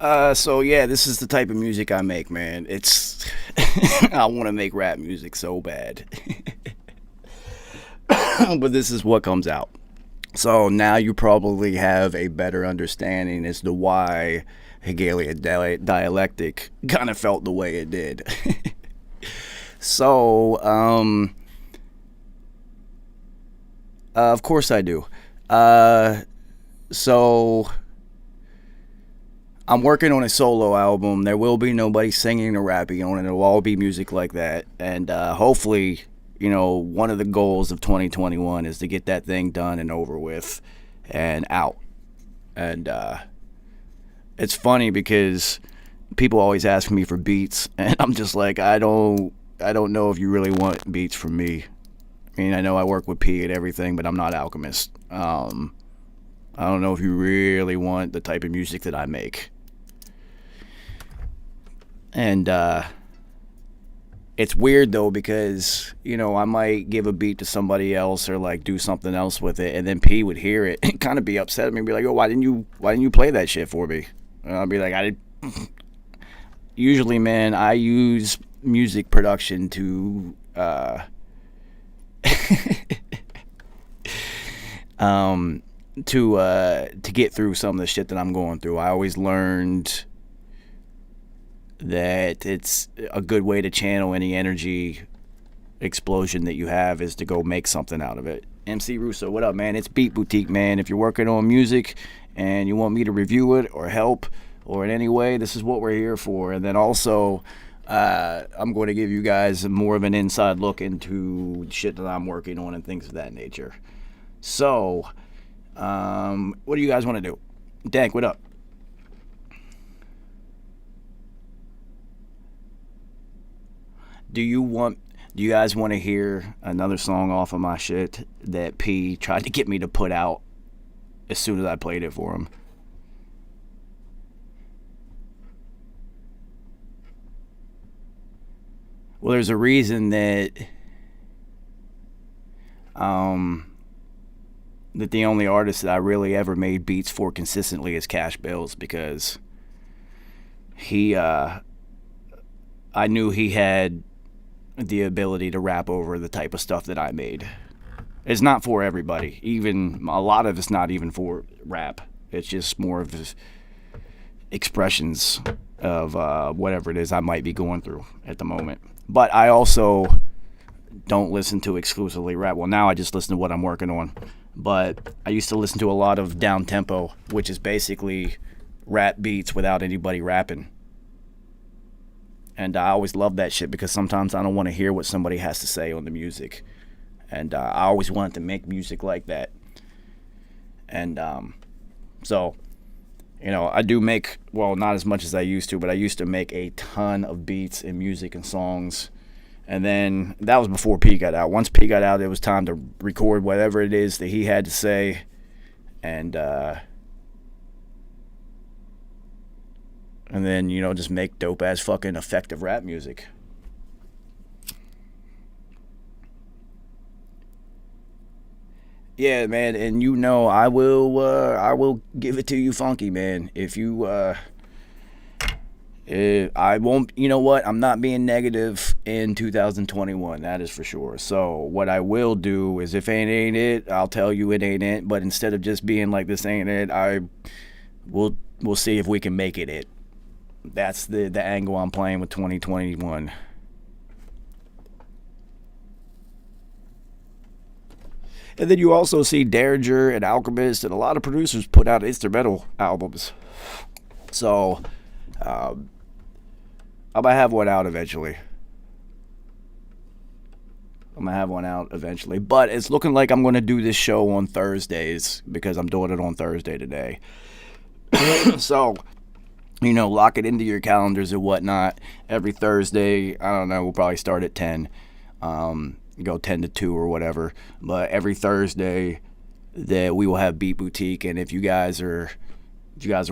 So yeah, this is the type of music I make, man. It's I want to make rap music so bad, but this is what comes out. So now you probably have a better understanding as to why Hegelian dialectic kind of felt the way it did. So, of course I do. So I'm working on a solo album. There will be nobody singing or rapping on it. It'll all be music like that. And hopefully, one of the goals of 2021 is to get that thing done and over with and out. And it's funny because people always ask me for beats, and I'm just like, I don't know if you really want beats from me. I mean, I know I work with P and everything, but I'm not Alchemist. I don't know if you really want the type of music that I make. And it's weird though because I might give a beat to somebody else or like do something else with it, and then P would hear it and kind of be upset at me and be like, "Oh, why didn't you play that shit for me?" And I'll be like, "I did." Usually, man, I use music production to to get through some of the shit that I'm going through. I always learned that it's a good way to channel any energy explosion that you have is to go make something out of it. MC Russo, what up, man? It's Beat Boutique, man. If you're working on music and you want me to review it or help or in any way, this is what we're here for. And then also, I'm going to give you guys more of an inside look into shit that I'm working on and things of that nature. So, what do you guys want to do? Dank, what up? Do you guys want to hear another song off of my shit that P tried to get me to put out as soon as I played it for him? Well, there's a reason that that the only artist that I really ever made beats for consistently is Cash Bills, because I knew he had the ability to rap over the type of stuff that I made. It's not for everybody. Even a lot of it's not even for rap. It's just more of his expressions of whatever it is I might be going through at the moment. But I also don't listen to exclusively rap. Well, now I just listen to what I'm working on. But I used to listen to a lot of down tempo, which is basically rap beats without anybody rapping. And I always love that shit because sometimes I don't want to hear what somebody has to say on the music. And I always wanted to make music like that. And so, I do make, well, not as much as I used to, but I used to make a ton of beats and music and songs. And then that was before P got out. Once P got out, it was time to record whatever it is that he had to say. And then, just make dope-ass fucking effective rap music. Yeah, man, and I will give it to you funky, man. I won't, I'm not being negative in 2021, that is for sure. So what I will do is if it ain't it, I'll tell you it ain't it. But instead of just being like this ain't it, we'll see if we can make it. That's the angle I'm playing with 2021. And then you also see Derringer and Alchemist and a lot of producers put out instrumental albums. So, I might have one out eventually. But it's looking like I'm going to do this show on Thursdays because I'm doing it on Thursday today. So, lock it into your calendars and whatnot. Every Thursday, I don't know, we'll probably start at 10. Go 10 to 2 or whatever. But every Thursday that we will have Beat Boutique, and if you guys are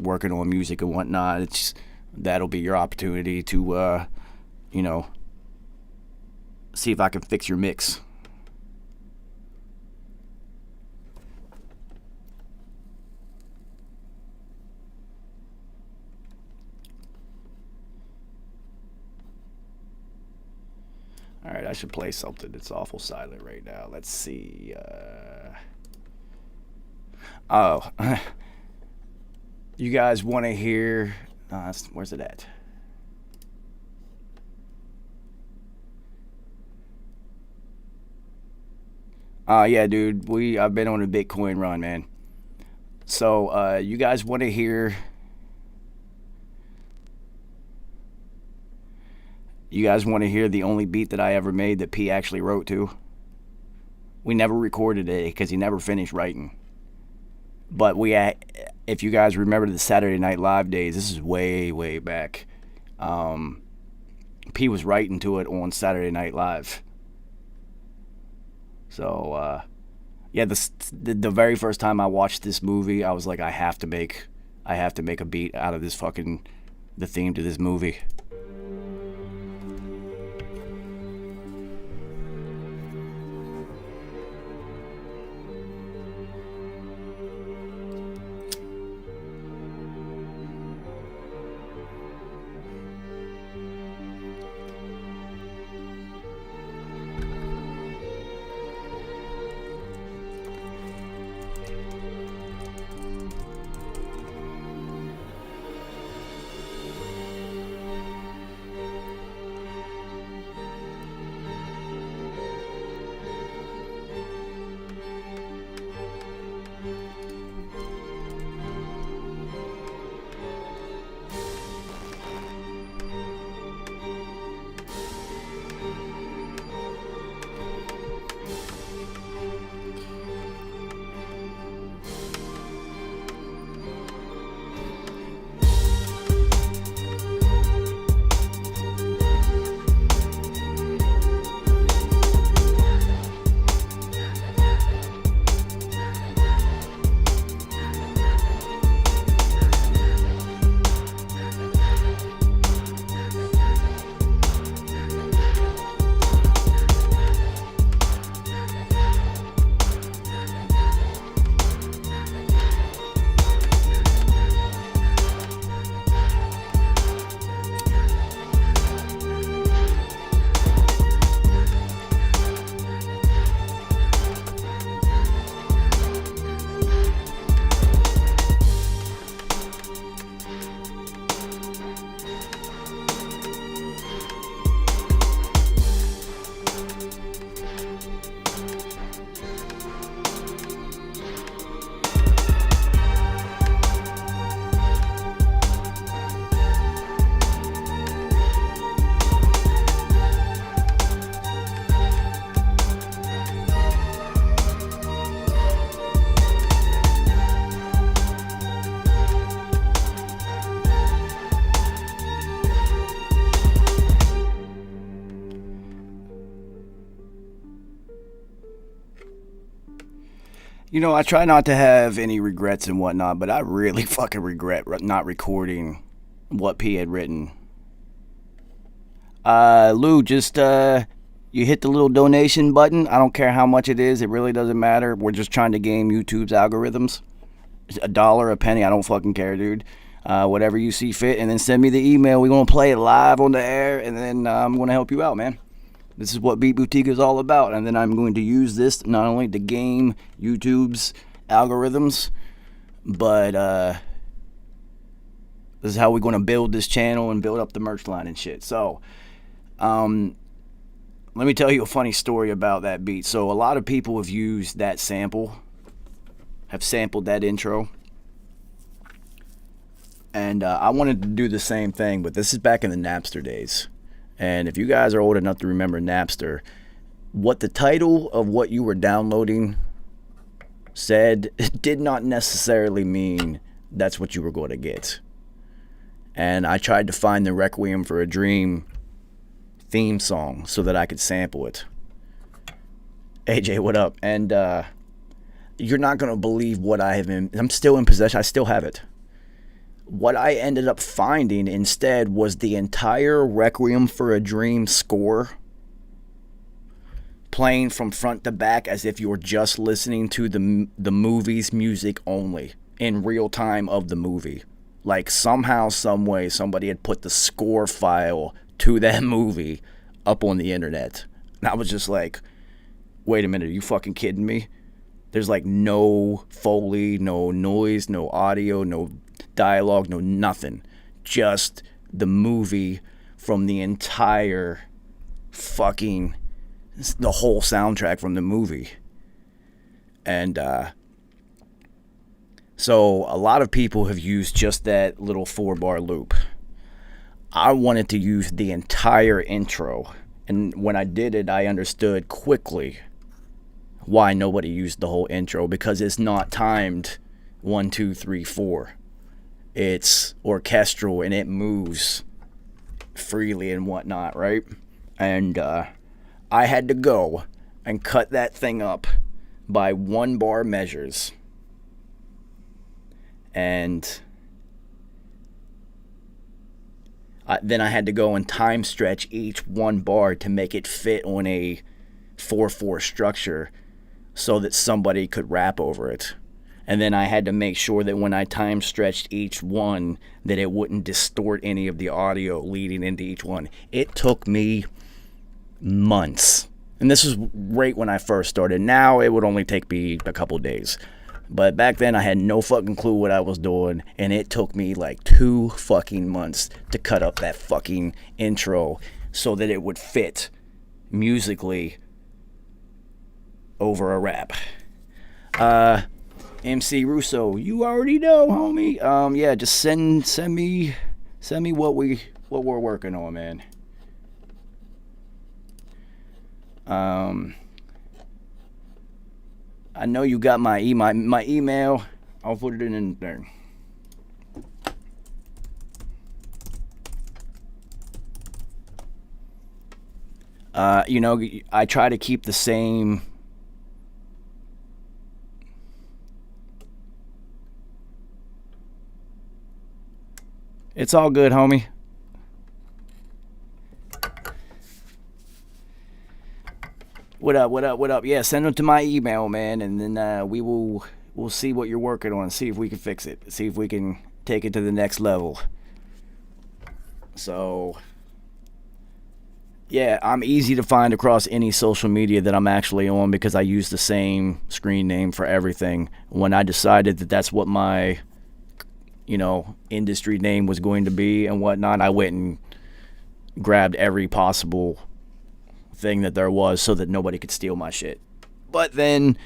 working on music and whatnot, that'll be your opportunity to see if I can fix your mix. All right, I should play something. It's awful silent right now. Let's see. Oh, you guys want to hear? Where's it at? Yeah, dude. I've been on a Bitcoin run, man. So, you guys want to hear? You guys want to hear the only beat that I ever made that P actually wrote to? We never recorded it because he never finished writing. But if you guys remember the Saturday Night Live days, this is way, way back. P was writing to it on Saturday Night Live. So, yeah, the very first time I watched this movie, I was like, I have to make a beat out of this the theme to this movie. You know, I try not to have any regrets and whatnot, but I really fucking regret not recording what P had written. Lou, just, you hit the little donation button. I don't care how much it is. It really doesn't matter. We're just trying to game YouTube's algorithms. $1, a penny, I don't fucking care, dude. Whatever you see fit. And then send me the email. We're going to play it live on the air, and then I'm going to help you out, man. This is what Beat Boutique is all about. And then I'm going to use this not only to game YouTube's algorithms, but this is how we're going to build this channel and build up the merch line and shit. So, let me tell you a funny story about that beat. So a lot of people have used that sample, have sampled that intro. And I wanted to do the same thing, but this is back in the Napster days. And if you guys are old enough to remember Napster, what the title of what you were downloading said did not necessarily mean that's what you were going to get. And I tried to find the Requiem for a Dream theme song so that I could sample it. AJ, what up? And you're not going to believe what I have been. I'm still in possession. I still have it. What I ended up finding instead was the entire Requiem for a Dream score playing from front to back as if you were just listening to the movie's music only in real time of the movie. Like somehow, some way, somebody had put the score file to that movie up on the internet. And I was just like, wait a minute, are you fucking kidding me? There's like no Foley, no noise, no audio, no dialogue, no nothing. Just the movie from the entire fucking, the whole soundtrack from the movie. And so a lot of people have used just that little 4-bar loop. I wanted to use the entire intro. And when I did it, I understood quickly why nobody used the whole intro, because it's not timed 1, 2, 3, 4. It's orchestral and it moves freely and whatnot, right? And I had to go and cut that thing up by 1-bar measures. And then I had to go and time stretch each 1 bar to make it fit on a 4/4 structure so that somebody could rap over it. And then I had to make sure that when I time stretched each one, that it wouldn't distort any of the audio leading into each one. It took me months. And this was right when I first started. Now it would only take me a couple days. But back then I had no fucking clue what I was doing, and it took me like 2 fucking months to cut up that fucking intro so that it would fit musically over a rap. MC Russo, you already know, homie. Yeah, just send me what we're working on, man. I know you got my email. I'll put it in there. You know, I try to keep the same. It's all good, homie. What up? Yeah, send them to my email, man, and then we'll see what you're working on, see if we can fix it, see if we can take it to the next level. So, yeah, I'm easy to find across any social media that I'm actually on because I use the same screen name for everything. When I decided that that's what my, industry name was going to be and whatnot, I went and grabbed every possible thing that there was so that nobody could steal my shit. But then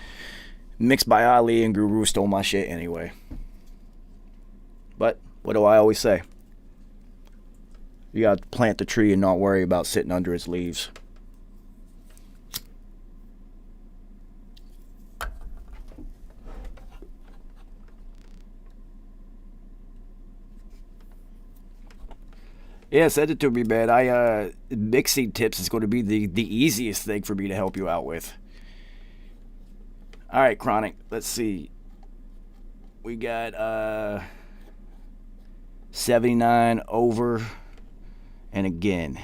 Mixed by Ali and Guru stole my shit anyway. But what do I always say? You gotta plant the tree and not worry about sitting under its leaves. Yeah, send it to me, man. Mixing tips is going to be the easiest thing for me to help you out with. All right, Chronic. Let's see. We got 79 over and again.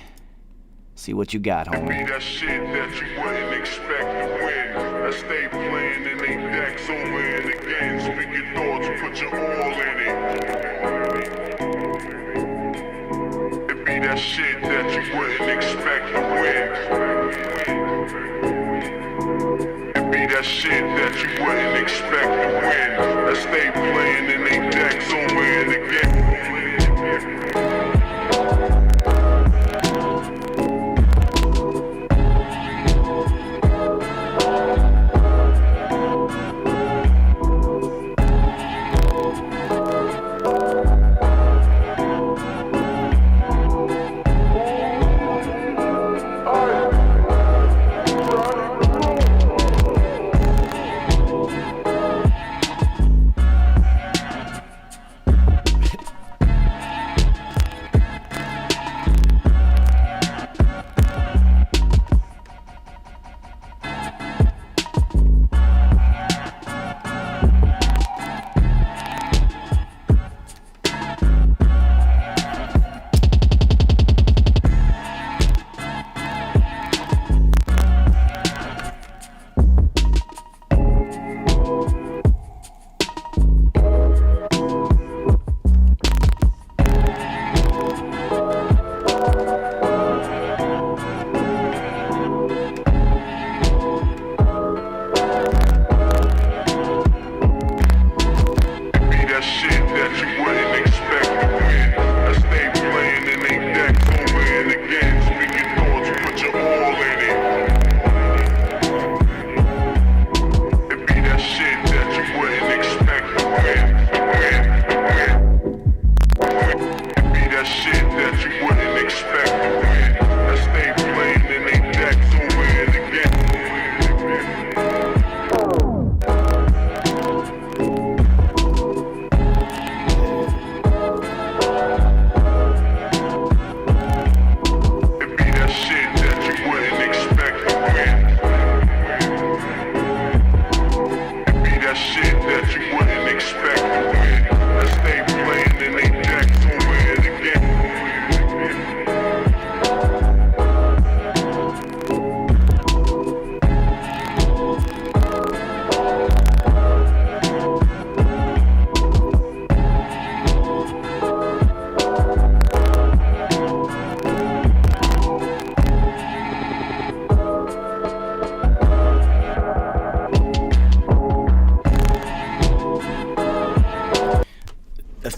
See what you got, homie. Be that shit that you wouldn't expect to win. I stay playing in they decks over and again. Speak your thoughts, put your all in it. Be that shit that you wouldn't expect to win. It be that shit that you wouldn't expect to win. I stay playing in they decks over and again.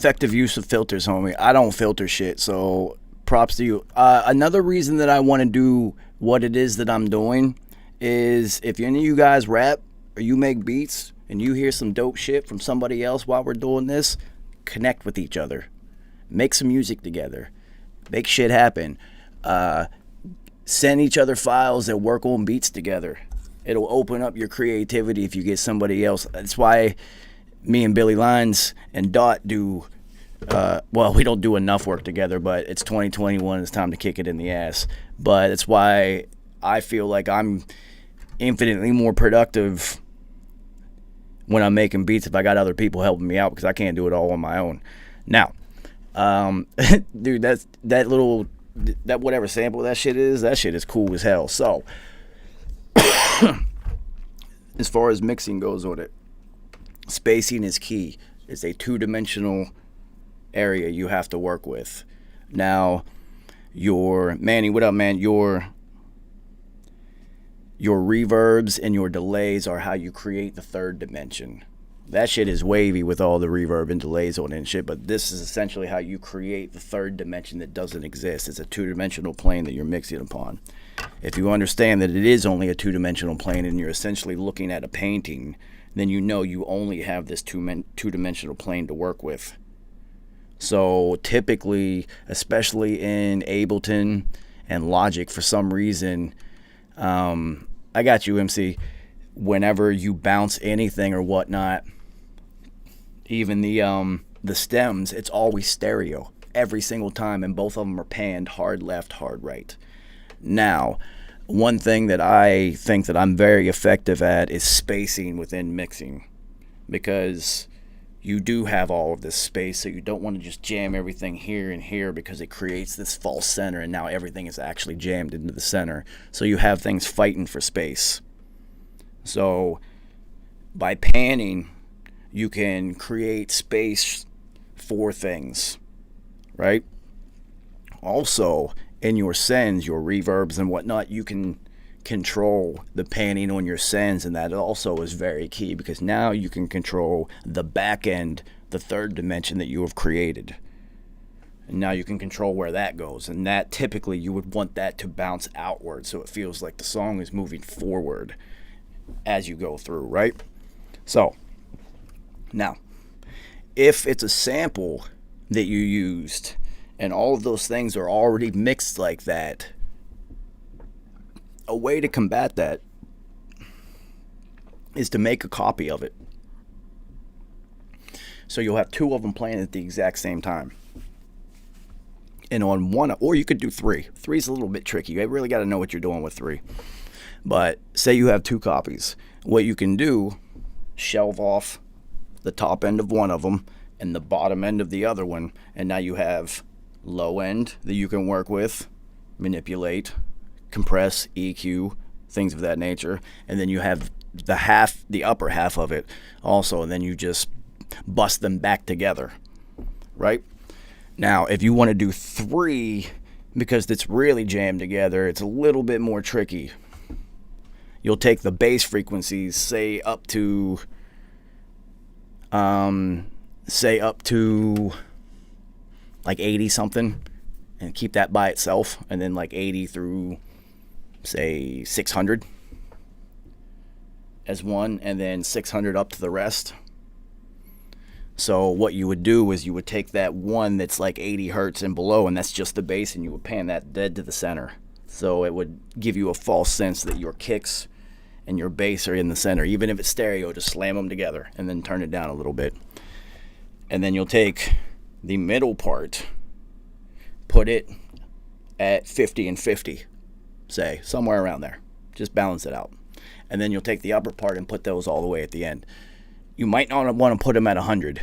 effective use of filters, homie. I don't filter shit, so props to you. Another reason that I want to do what it is that I'm doing is if any of you guys rap or you make beats and you hear some dope shit from somebody else while we're doing this, connect with each other. Make some music together. Make shit happen. Send each other files that work on beats together. It'll open up your creativity if you get somebody else. That's why me and Billy Lines and Dot do, well, we don't do enough work together, but it's 2021. It's time to kick it in the ass. But it's why I feel like I'm infinitely more productive when I'm making beats if I got other people helping me out, because I can't do it all on my own. Now, dude, that whatever sample that shit is cool as hell. So, as far as mixing goes with it, spacing is key. It's a two-dimensional area you have to work with. Now, Manny, what up, man? Your reverbs and your delays are how you create the third dimension. That shit is wavy with all the reverb and delays on it and shit, but this is essentially how you create the third dimension that doesn't exist. It's a two-dimensional plane that you're mixing upon. If you understand that it is only a two-dimensional plane and you're essentially looking at a painting, then you know you only have this two-dimensional plane to work with. So typically, especially in Ableton and Logic, for some reason, I got you, MC, whenever you bounce anything or whatnot, even the stems, it's always stereo every single time, and both of them are panned hard left, hard right. Now, one thing that I think that I'm very effective at is spacing within mixing, because you do have all of this space, so you don't want to just jam everything here and here, because it creates this false center, and now everything is actually jammed into the center. So you have things fighting for space. So by panning, you can create space for things, right? Also, in your sends, your reverbs and whatnot, you can control the panning on your sends, and that also is very key, because now you can control the back end, the third dimension that you have created. And now you can control where that goes, and that typically you would want that to bounce outward, so it feels like the song is moving forward as you go through, right? So now, if it's a sample that you used and all of those things are already mixed like that, a way to combat that is to make a copy of it. So you'll have two of them playing at the exact same time. And on one, or you could do three. Three's a little bit tricky. You really got to know what you're doing with three. But say you have two copies. What you can do, shelve off the top end of one of them and the bottom end of the other one, and now you have low end that you can work with, manipulate, compress, EQ, things of that nature, and then you have the upper half of it also, and then you just bust them back together, right? Now, if you want to do three, because it's really jammed together, it's a little bit more tricky. You'll take the bass frequencies, say up to like 80 something, and keep that by itself, and then like 80 through say 600 as one, and then 600 up to the rest. So what you would do is you would take that one that's like 80 hertz and below, and that's just the bass, and you would pan that dead to the center. So it would give you a false sense that your kicks and your bass are in the center. Even if it's stereo, just slam them together and then turn it down a little bit. And then you'll take the middle part, put it at 50 and 50, say, somewhere around there. Just balance it out. And then you'll take the upper part and put those all the way at the end. You might not want to put them at 100.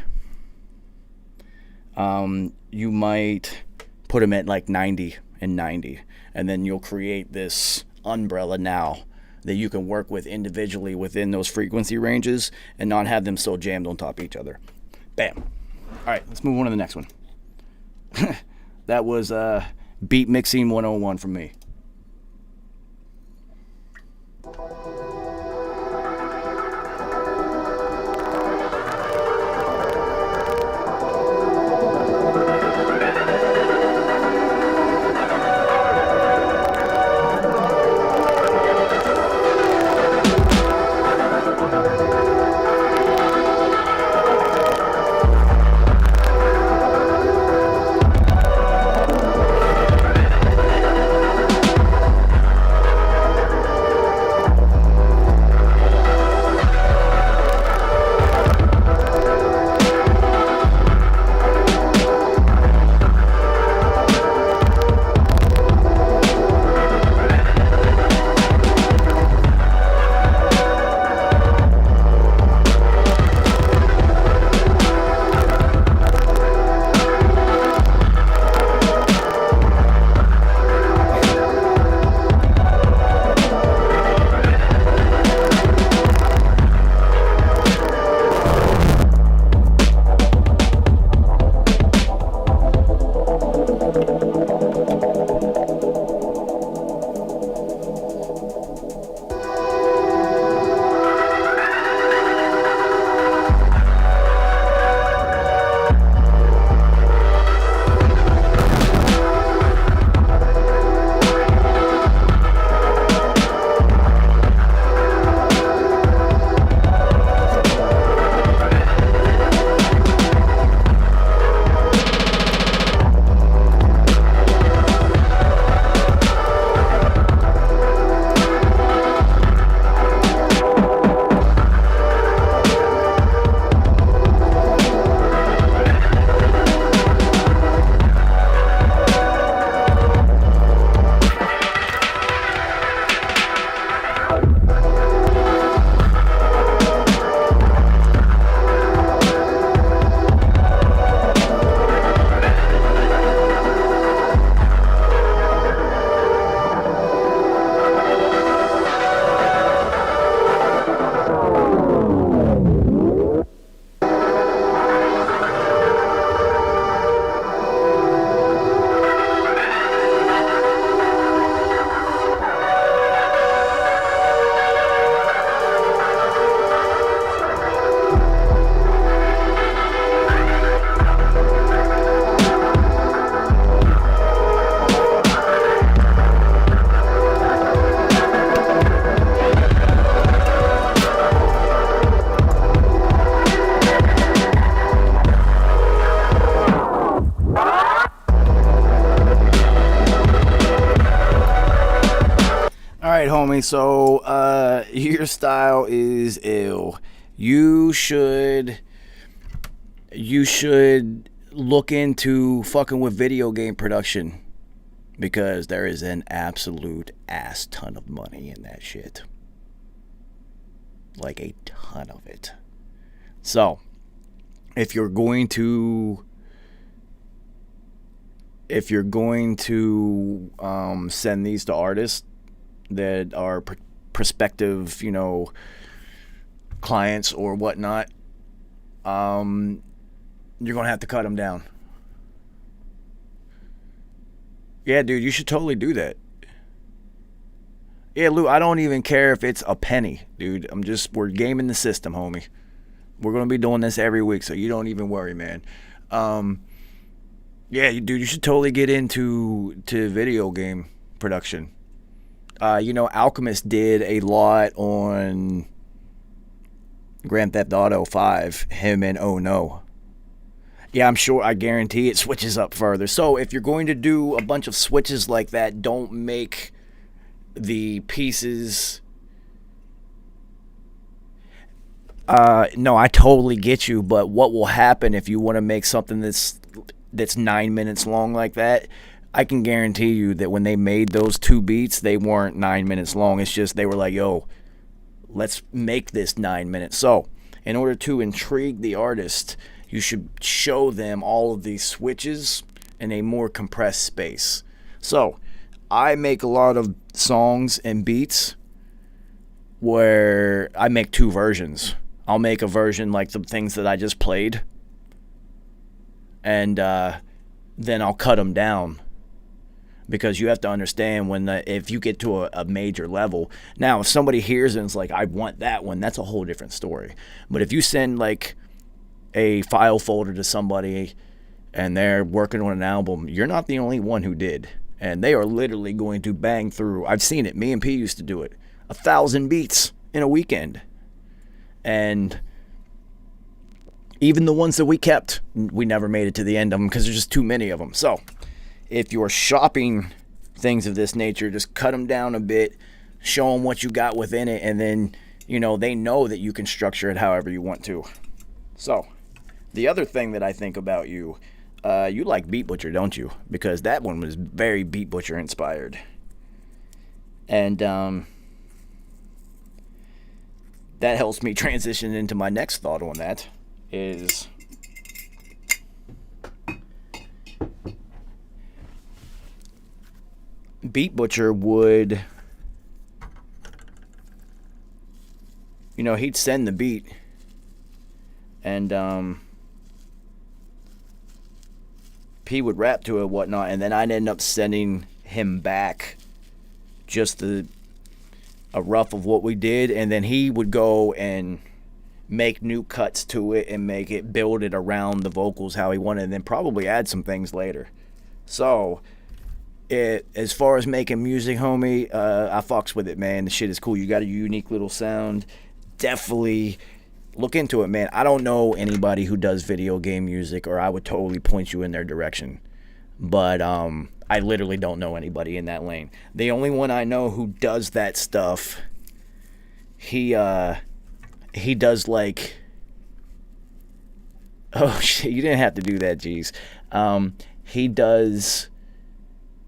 You might put them at like 90 and 90. And then you'll create this umbrella now that you can work with individually within those frequency ranges and not have them so jammed on top of each other. Bam. All right, let's move on to the next one. That was Beat Mixing 101 from me. right, homie. So, your style is ill. You should look into fucking with video game production, because there is an absolute ass ton of money in that shit. Like a ton of it. So, if you're going to send these to artists that are prospective, clients or whatnot, you're gonna have to cut them down. Yeah, dude, you should totally do that. Yeah, Lou, I don't even care if it's a penny, dude. We're gaming the system, homie. We're gonna be doing this every week, so you don't even worry, man. Yeah, dude, you should totally get into video game production. Alchemist did a lot on Grand Theft Auto 5, him and Oh No. Yeah, I guarantee it switches up further. So if you're going to do a bunch of switches like that, don't make the pieces... No, I totally get you, but what will happen if you want to make something that's 9 minutes long like that? I can guarantee you that when they made those 2 beats, they weren't 9 minutes long. It's just they were like, yo, let's make this 9 minutes. So, in order to intrigue the artist, you should show them all of these switches in a more compressed space. So, I make a lot of songs and beats where I make 2 versions. I'll make a version like the things that I just played, and then I'll cut them down, because you have to understand if you get to a major level. Now, if somebody hears it and is like, I want that one, that's a whole different story. But if you send like a file folder to somebody and they're working on an album, you're not the only one who did. And they are literally going to bang through. I've seen it. Me and P used to do it. 1,000 beats in a weekend. And even the ones that we kept, we never made it to the end of them because there's just too many of them. So if you're shopping things of this nature, just cut them down a bit, show them what you got within it, and then, they know that you can structure it however you want to. So the other thing that I think about you, you like Beat Butcher, don't you? Because that one was very Beat Butcher inspired. And that helps me transition into my next thought on that, is Beat Butcher would, he'd send the beat, and P would rap to it and whatnot, and then I'd end up sending him back just a rough of what we did, and then he would go and make new cuts to it and build it around the vocals how he wanted, and then probably add some things later. So as far as making music, homie, I fucks with it, man. The shit is cool. You got a unique little sound. Definitely look into it, man. I don't know anybody who does video game music, or I would totally point you in their direction. But I literally don't know anybody in that lane. The only one I know who does that stuff, he does like... Oh shit, you didn't have to do that, jeez.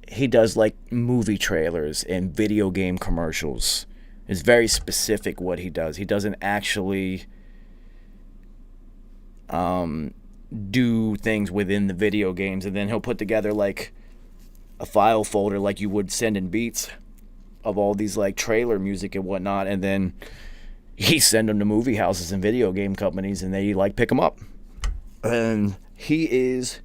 He does like movie trailers and video game commercials. It's very specific what he does. He doesn't actually do things within the video games, and then he'll put together like a file folder like you would send in beats of all these like trailer music and whatnot, and then he send them to movie houses and video game companies, and they like pick them up. And he is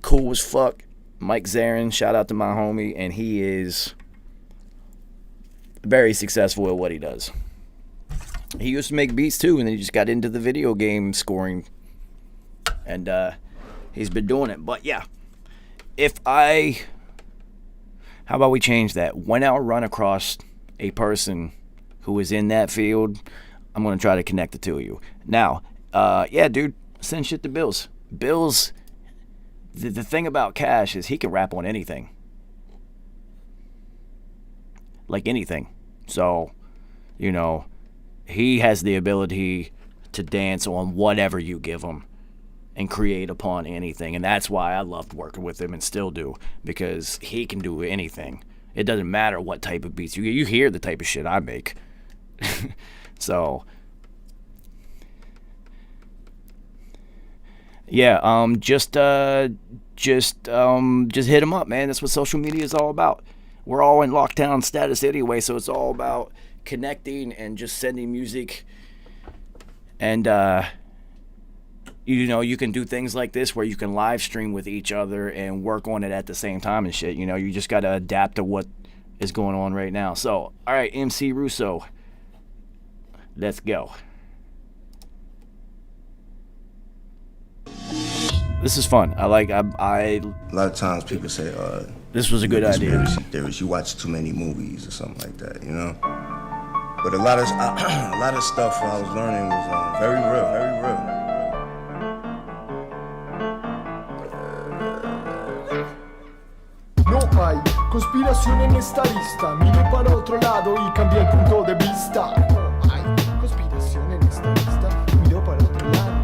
cool as fuck. Mike Zarin, shout out to my homie, and he is very successful at what he does. He used to make beats too, and then he just got into the video game scoring, and he's been doing it. But yeah, how about we change that? When I run across a person who is in that field, I'm going to try to connect the two of you. Now, yeah, dude, send shit to Bills. Bills, the thing about Cash is he can rap on anything. Like anything. So, you know, he has the ability to dance on whatever you give him and create upon anything. And that's why I loved working with him and still do, because he can do anything. It doesn't matter what type of beats. You hear the type of shit I make. So, yeah, just hit him up, man. That's what social media is all about. We're all in lockdown status anyway, so it's all about connecting and just sending music. And you know, you can do things like this where you can live stream with each other and work on it at the same time and shit. You know, you just got to adapt to what is going on right now. So, all right, MC Russo, let's go. This is fun. I A lot of times people say, this was a good idea. Conspiracy theories. You watch too many movies or something like that, you know. But a lot of stuff I was learning was very real, very real. No hay conspiración en esta lista. Mire para otro lado y cambie el punto de vista. No hay conspiración en esta lista. Miro para otro lado.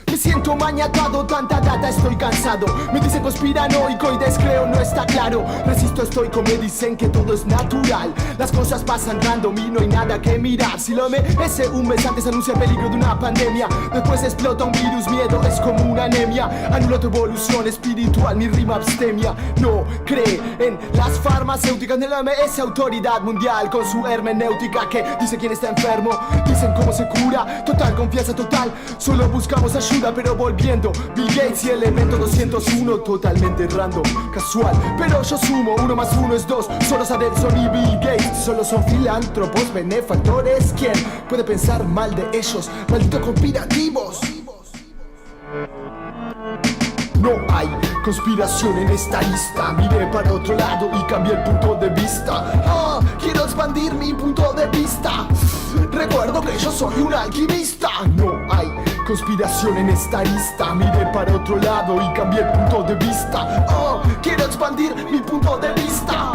Me siento mañatado, tanta data, estoy cansado. Me dicen conspiranoico y descreo, no está claro. Resisto estoico, me dicen que todo es natural. Las cosas pasan random y no hay nada que mirar. Si lo MS un mes antes anuncia el peligro de una pandemia, después explota un virus, miedo es como una anemia. Anula tu evolución espiritual, mi rima abstemia. No cree en las farmacéuticas de la MS, autoridad mundial con su hermenéutica que dice quién está enfermo, dicen cómo se cura. Total confianza total, solo buscamos ayuda. Pero volviendo, Bill Gates y el evento 201, totalmente random, casual. Pero yo sumo, 1 más 1 es 2. Soros Adelson y Bill Gates solo son filántropos, benefactores. ¿Quién puede pensar mal de ellos? Malditos conspirativos. No hay conspiración en esta lista. Miré para otro lado y cambié el punto de vista. Quiero expandir mi punto de vista. Recuerdo que yo soy un alquimista. No hay conspiración en esta lista. Miré para otro lado y cambié el punto de vista. Quiero expandir mi punto de vista.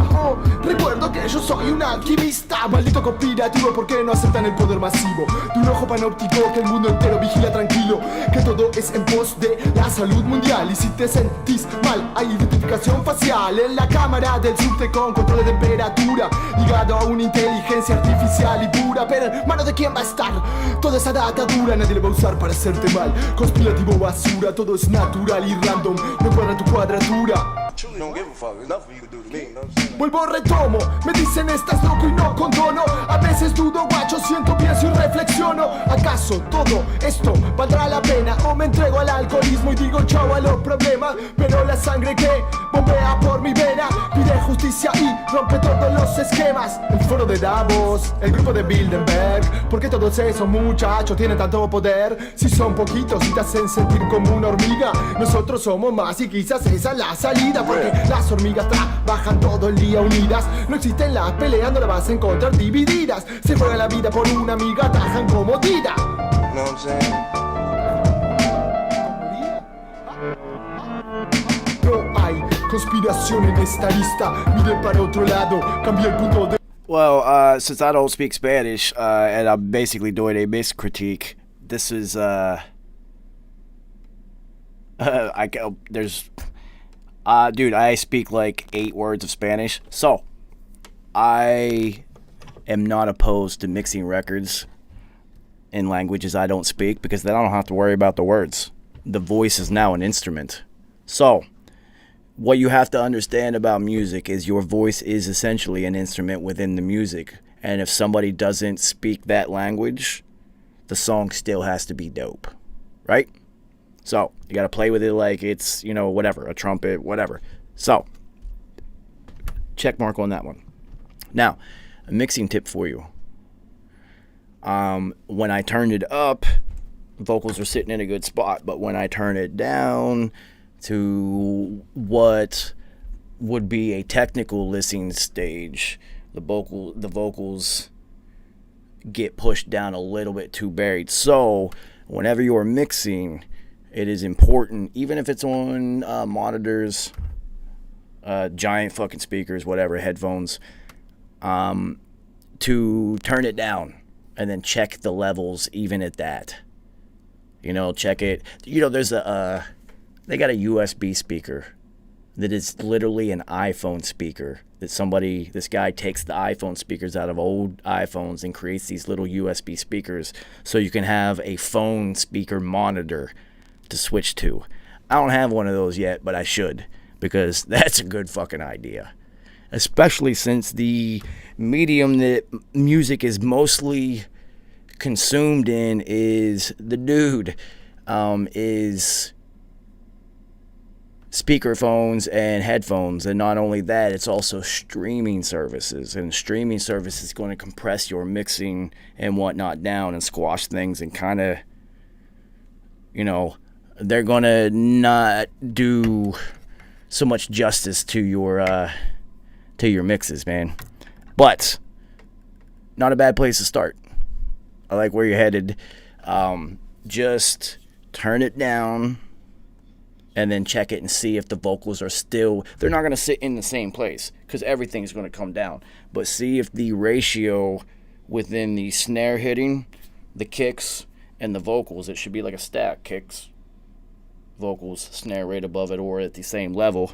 Recuerdo que yo soy un alquimista. Maldito conspirativo, ¿por qué no aceptan el poder masivo? De un ojo panóptico que el mundo entero vigila tranquilo, que todo es en pos de la salud mundial. Y si te sentís mal, hay identificación facial en la cámara del subte con control de temperatura, ligado a una inteligencia artificial y pura. Pero en mano de quién va a estar toda esa data dura, nadie le va a usar para hacerte mal. Conspirativo basura, todo es natural y random, no cuadra tu cuadratura. Vuelvo, retomo, me dicen estás loco y no condono. A veces dudo, guacho, siento, pienso y reflexiono. ¿Acaso todo esto valdrá la pena? O me entrego al alcoholismo y digo chao a los problemas. Pero la sangre que bombea por mi vena pide justicia y rompe todos los esquemas. El foro de Davos, el grupo de Bilderberg. ¿Por qué todos esos muchachos tienen tanto poder? Si son poquitos y te hacen sentir como una hormiga, nosotros somos más y quizás esa es la salida. Porque las hormigas trabajan todo el día unidas. No existen las peleas, no las vas a encontrar divididas. Se juega la vida por una amiga, atajan como tira. Know what I'm saying? No hay conspiración en esta lista. Mire para otro lado, cambié el punto de... Well, since I don't speak Spanish, and I'm basically doing a mixed critique, this is, dude, I speak like 8 words of Spanish, so I am not opposed to mixing records in languages I don't speak, because then I don't have to worry about the words. The voice is now an instrument. So, what you have to understand about music is your voice is essentially an instrument within the music. And if somebody doesn't speak that language, the song still has to be dope, right? So, you gotta play with it like it's, you know, whatever, a trumpet, whatever. So, check mark on that one. Now, a mixing tip for you. When I turned it up, vocals are sitting in a good spot, but when I turn it down to what would be a technical listening stage, the vocals get pushed down a little bit too buried. So, whenever you're mixing, it is important, even if it's on monitors, giant fucking speakers, whatever, headphones, to turn it down and then check the levels even at that. Check it. There's they got a USB speaker that is literally an iPhone speaker that this guy takes the iPhone speakers out of old iPhones and creates these little USB speakers so you can have a phone speaker monitor to switch to. I don't have one of those yet, but I should, because that's a good fucking idea. Especially since the medium that music is mostly consumed in is speakerphones and headphones. And not only that, it's also streaming services, and streaming services is going to compress your mixing and whatnot down and squash things, and kind of, they're going to not do so much justice to your mixes, man. But not a bad place to start. I like where you're headed. Just turn it down and then check it and see if the vocals are still, they're not going to sit in the same place because everything's going to come down. But see if the ratio within the snare hitting, the kicks, and the vocals, it should be like a stack: kicks, vocals, snare right above it or at the same level.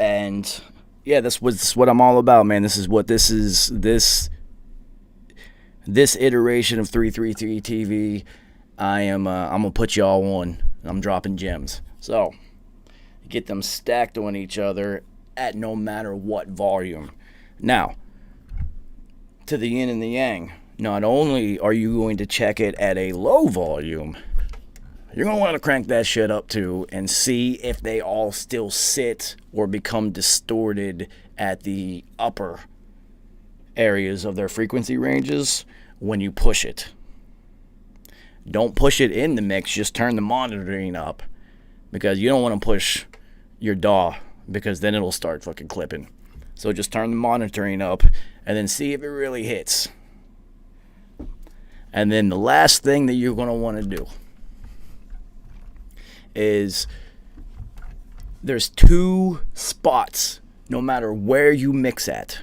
And yeah, that's what I'm all about, man. This iteration of 333 TV, I'm gonna put y'all on. I'm dropping gems. So get them stacked on each other at no matter what volume. Now, to the yin and the yang, not only are you going to check it at a low volume, you're going to want to crank that shit up too and see if they all still sit or become distorted at the upper areas of their frequency ranges when you push it. Don't push it in the mix, just turn the monitoring up, because you don't want to push your DAW, because then it'll start fucking clipping. So just turn the monitoring up and then see if it really hits. And then the last thing that you're going to want to do is, there's two spots no matter where you mix at.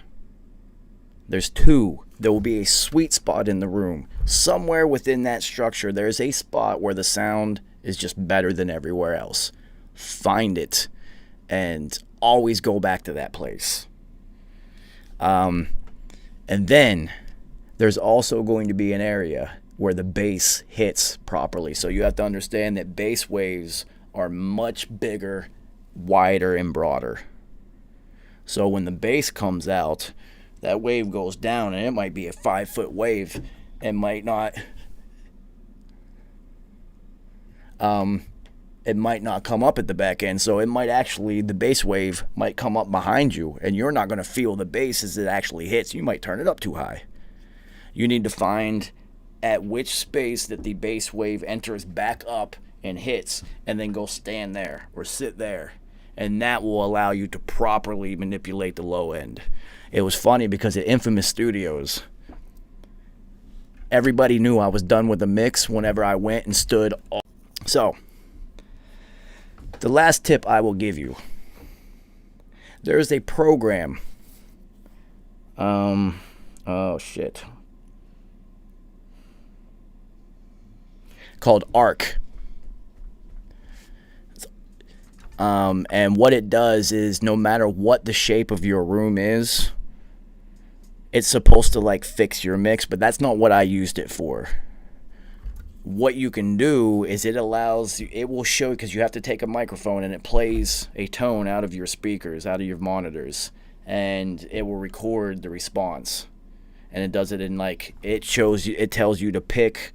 There's two. There will be a sweet spot in the room. Somewhere within that structure, there's a spot where the sound is just better than everywhere else. Find it and always go back to that place. And then there's also going to be an area where the bass hits properly. So you have to understand that bass waves are much bigger, wider, and broader. So when the bass comes out, that wave goes down, and it might be a 5-foot wave. It might not come up at the back end. So it might actually, the bass wave might come up behind you, and you're not going to feel the bass as it actually hits. You might turn it up too high. You need to find at which space that the bass wave enters back up and hits, and then go stand there or sit there. And that will allow you to properly manipulate the low end. It was funny because at Infamous Studios, everybody knew I was done with the mix whenever I went and stood off. So, the last tip I will give you. There is a program. Called Arc. And what it does is, no matter what the shape of your room is, it's supposed to like fix your mix, but that's not what I used it for. What you can do is it will show, because you have to take a microphone and it plays a tone out of your speakers, out of your monitors, and it will record the response. And it does it in it tells you to pick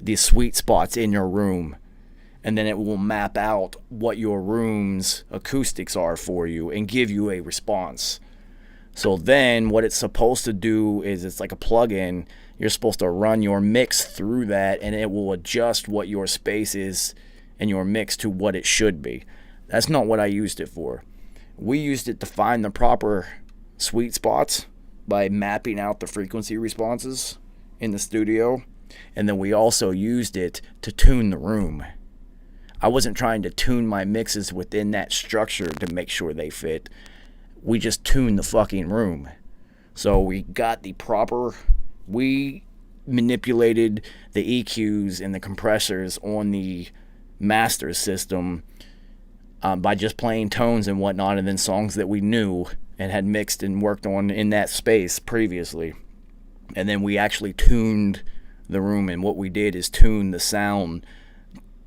the sweet spots in your room. And then it will map out what your room's acoustics are for you and give you a response. So then what it's supposed to do is, it's like a plug-in. You're supposed to run your mix through that, and it will adjust what your space is and your mix to what it should be. That's not what I used it for. We used it to find the proper sweet spots by mapping out the frequency responses in the studio. And then we also used it to tune the room. I wasn't trying to tune my mixes within that structure to make sure they fit. we just tuned the fucking room. So we manipulated the EQs and the compressors on the master system by just playing tones and whatnot, and then songs that we knew and had mixed and worked on in that space previously. And then we actually tuned the room, and what we did is tune the sound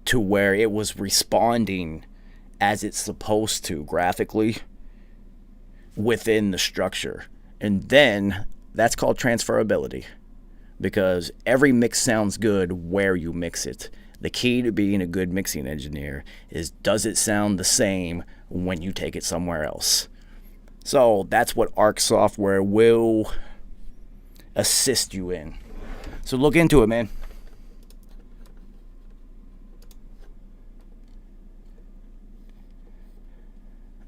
to where it was responding as it's supposed to graphically within the structure. And then that's called transferability, because every mix sounds good where you mix it. The key to being a good mixing engineer is, does it sound the same when you take it somewhere else? So that's what ARC software will assist you in. So look into it, man.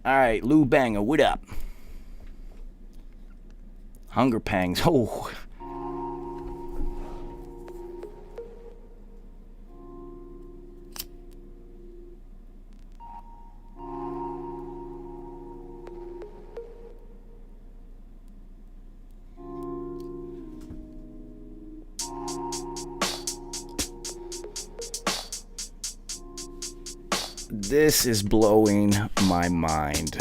All right, Lou Banger, what up? Hunger Pangs, oh. This is blowing my mind.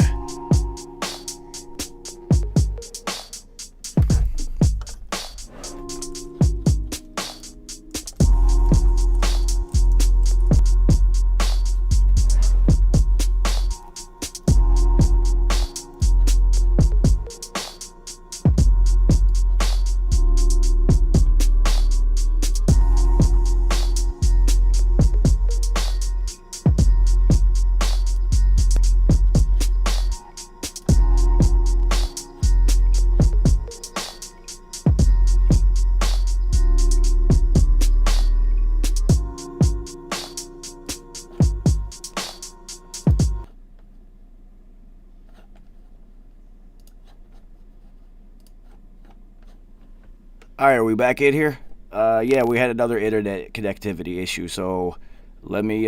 All right, are we back in here? Yeah, we had another internet connectivity issue, so let me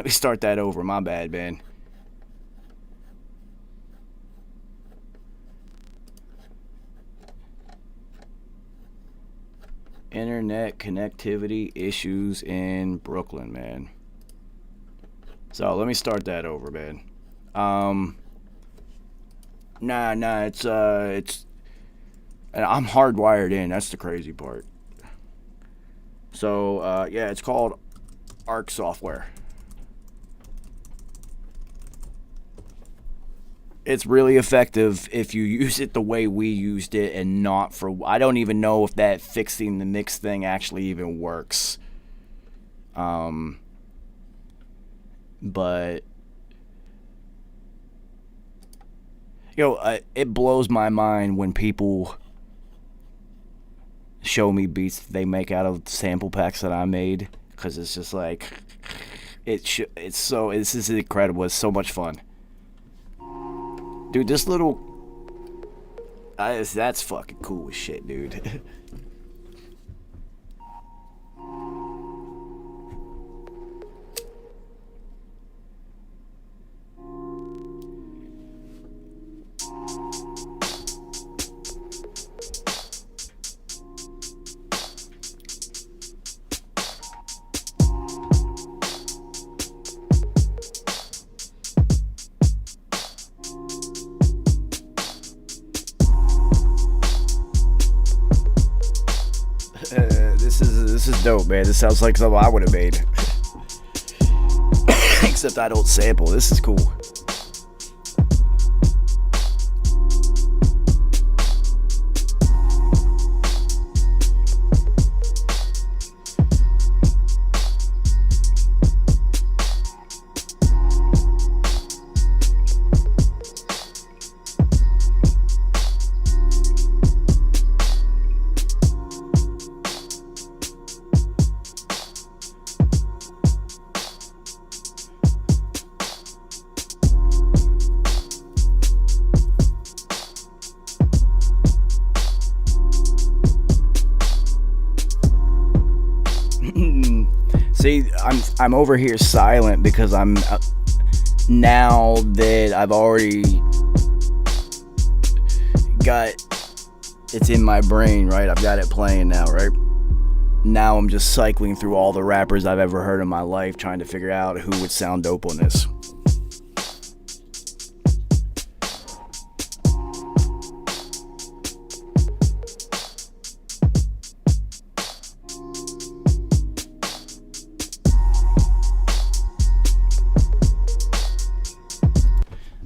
start that over. My bad, man. Internet connectivity issues in Brooklyn, man. So let me start that over, man. It's and I'm hardwired in. That's the crazy part. So, yeah, it's called ARC software. It's really effective if you use it the way we used it and not for... I don't even know if that fixing the mix thing actually even works. But... it blows my mind when people show me beats they make out of sample packs that I made, because it's just like this is incredible. It's so much fun, dude. This little that's fucking cool as shit, dude. This is dope, man. This sounds like something I would have made. Except I don't sample. This is cool. See, I'm over here silent because I'm now that I've already it's in my brain, right? I've got it playing now, right? Now I'm just cycling through all the rappers I've ever heard in my life, trying to figure out who would sound dope on this.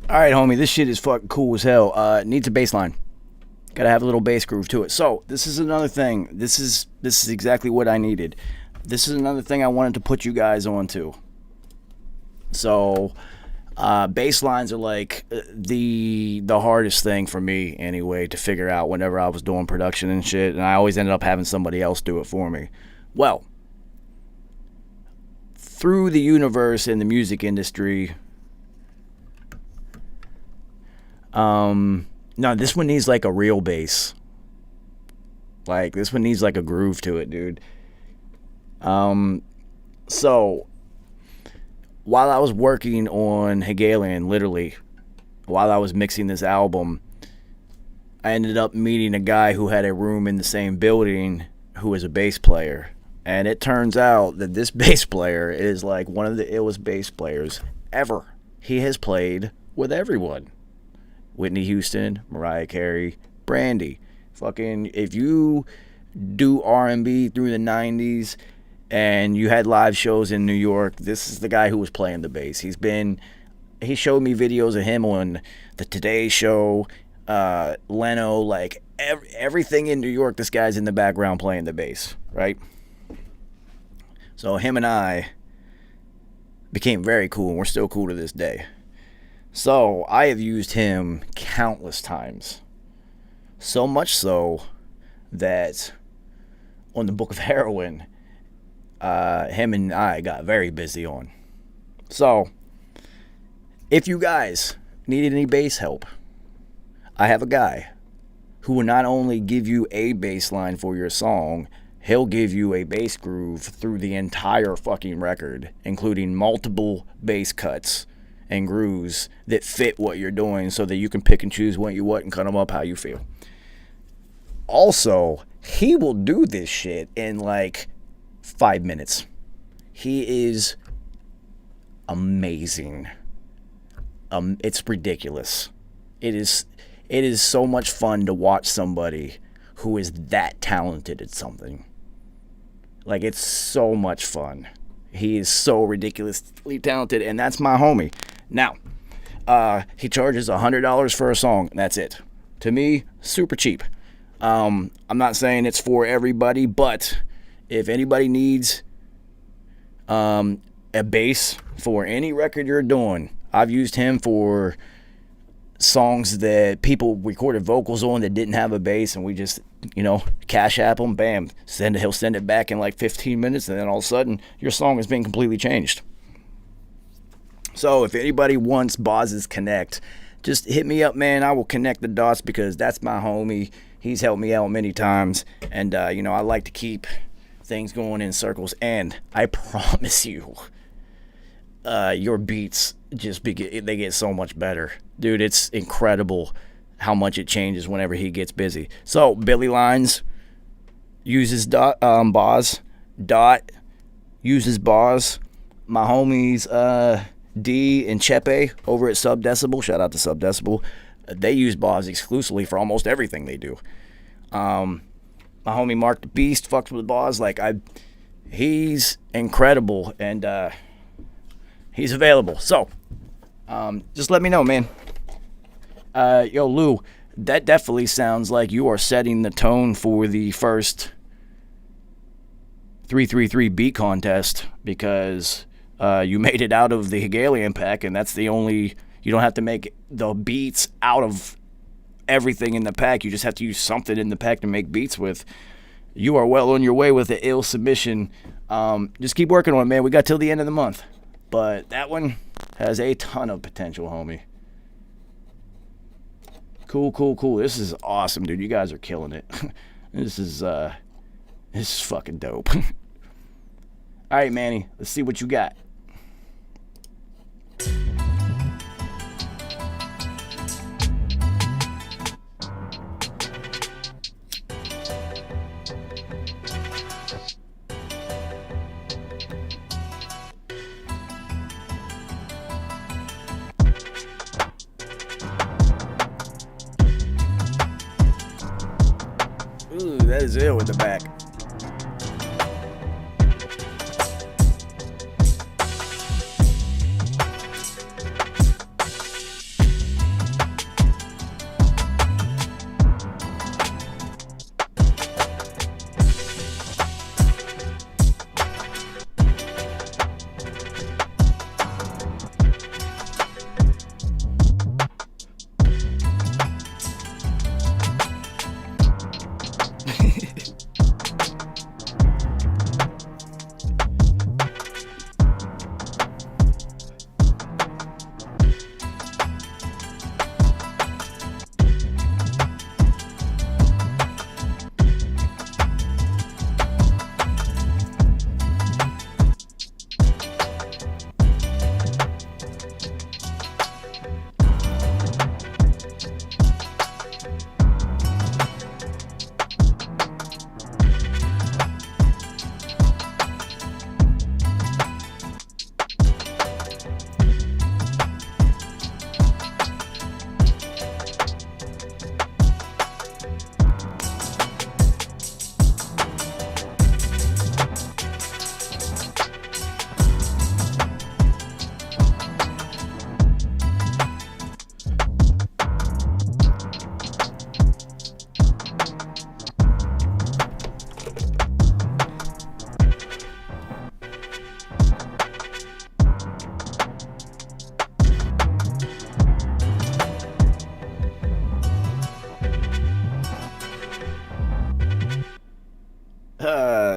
Alright, homie, this shit is fucking cool as hell. Needs a bass line. Gotta have a little bass groove to it. So, this is another thing. This is exactly what I needed. This is another thing I wanted to put you guys onto. So, bass lines are like the hardest thing for me anyway to figure out whenever I was doing production and shit, and I always ended up having somebody else do it for me. Well, through the universe in the music industry, no, this one needs like a real bass. Like, this one needs like a groove to it, dude. So, while I was working on Hegelian, literally, while I was mixing this album, I ended up meeting a guy who had a room in the same building who was a bass player. And it turns out that this bass player is like one of the illest bass players ever. He has played with everyone. Whitney Houston, Mariah Carey, Brandy. Fucking, if you do R&B through the 90s and you had live shows in New York, this is the guy who was playing the bass. He showed me videos of him on the Today Show, Leno, like everything in New York, this guy's in the background playing the bass, right? So him and I became very cool, and we're still cool to this day. So, I have used him countless times. So much so that on the Book of Heroin, him and I got very busy on. So, if you guys need any bass help, I have a guy who will not only give you a bass line for your song, he'll give you a bass groove through the entire fucking record, including multiple bass cuts and grooves that fit what you're doing so that you can pick and choose what you want and cut them up how you feel. Also, he will do this shit in like 5 minutes. He is amazing. It's ridiculous. It is so much fun to watch somebody who is that talented at something. Like, it's so much fun. He is so ridiculously talented, and that's my homie. Now, he charges $100 for a song. That's it. To me, super cheap. I'm not saying it's for everybody, but if anybody needs a bass for any record you're doing, I've used him for songs that people recorded vocals on that didn't have a bass, and we just, Cash App them, bam, he'll send it back in like 15 minutes, and then all of a sudden, your song has been completely changed. So if anybody wants Boz's Connect, just hit me up, man. I will connect the dots because that's my homie. He's helped me out many times, and I like to keep things going in circles. And I promise you, your beats they get so much better, dude. It's incredible how much it changes whenever he gets busy. So Billy Lines uses Boz. Dot uses Boz. My homies D and Chepe over at Subdecibel, shout out to Subdecibel, they use Boz exclusively for almost everything they do. My homie Mark the Beast fucks with Boz. He's incredible, and he's available. So just let me know, man. Yo, Lou, that definitely sounds like you are setting the tone for the first 333 beat contest, because you made it out of the Hegelian pack, and that's the only... You don't have to make the beats out of everything in the pack. You just have to use something in the pack to make beats with. You are well on your way with the ill submission. Just keep working on it, man. We got till the end of the month. But that one has a ton of potential, homie. Cool. This is awesome, dude. You guys are killing it. This is fucking dope. All right, Manny. Let's see what you got. that is ill in the back.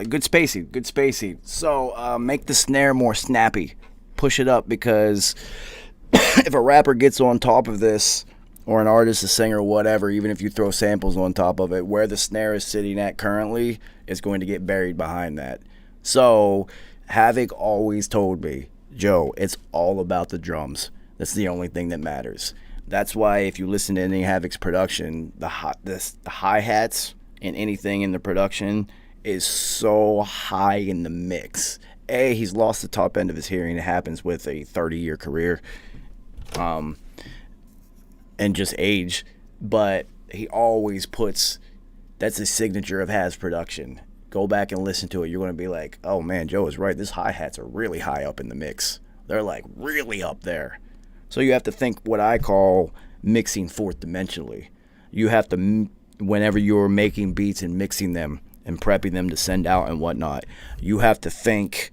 Good spacing. So make the snare more snappy. Push it up, because if a rapper gets on top of this, or an artist, a singer, whatever, even if you throw samples on top of it, where the snare is sitting at currently is going to get buried behind that. So Havoc always told me, Joe, it's all about the drums. That's the only thing that matters. That's why if you listen to any Havoc's production, the hi-hats and anything in the production is so high in the mix. He's lost the top end of his hearing. It happens with a 30-year career, and just age. But he always puts, that's a signature of Hav's production. Go back and listen to it. You're going to be like, oh man, Joe is right. These hi-hats are really high up in the mix. They're like really up there. So you have to think what I call mixing fourth dimensionally. You have to, whenever you're making beats and mixing them and prepping them to send out and whatnot, you have to think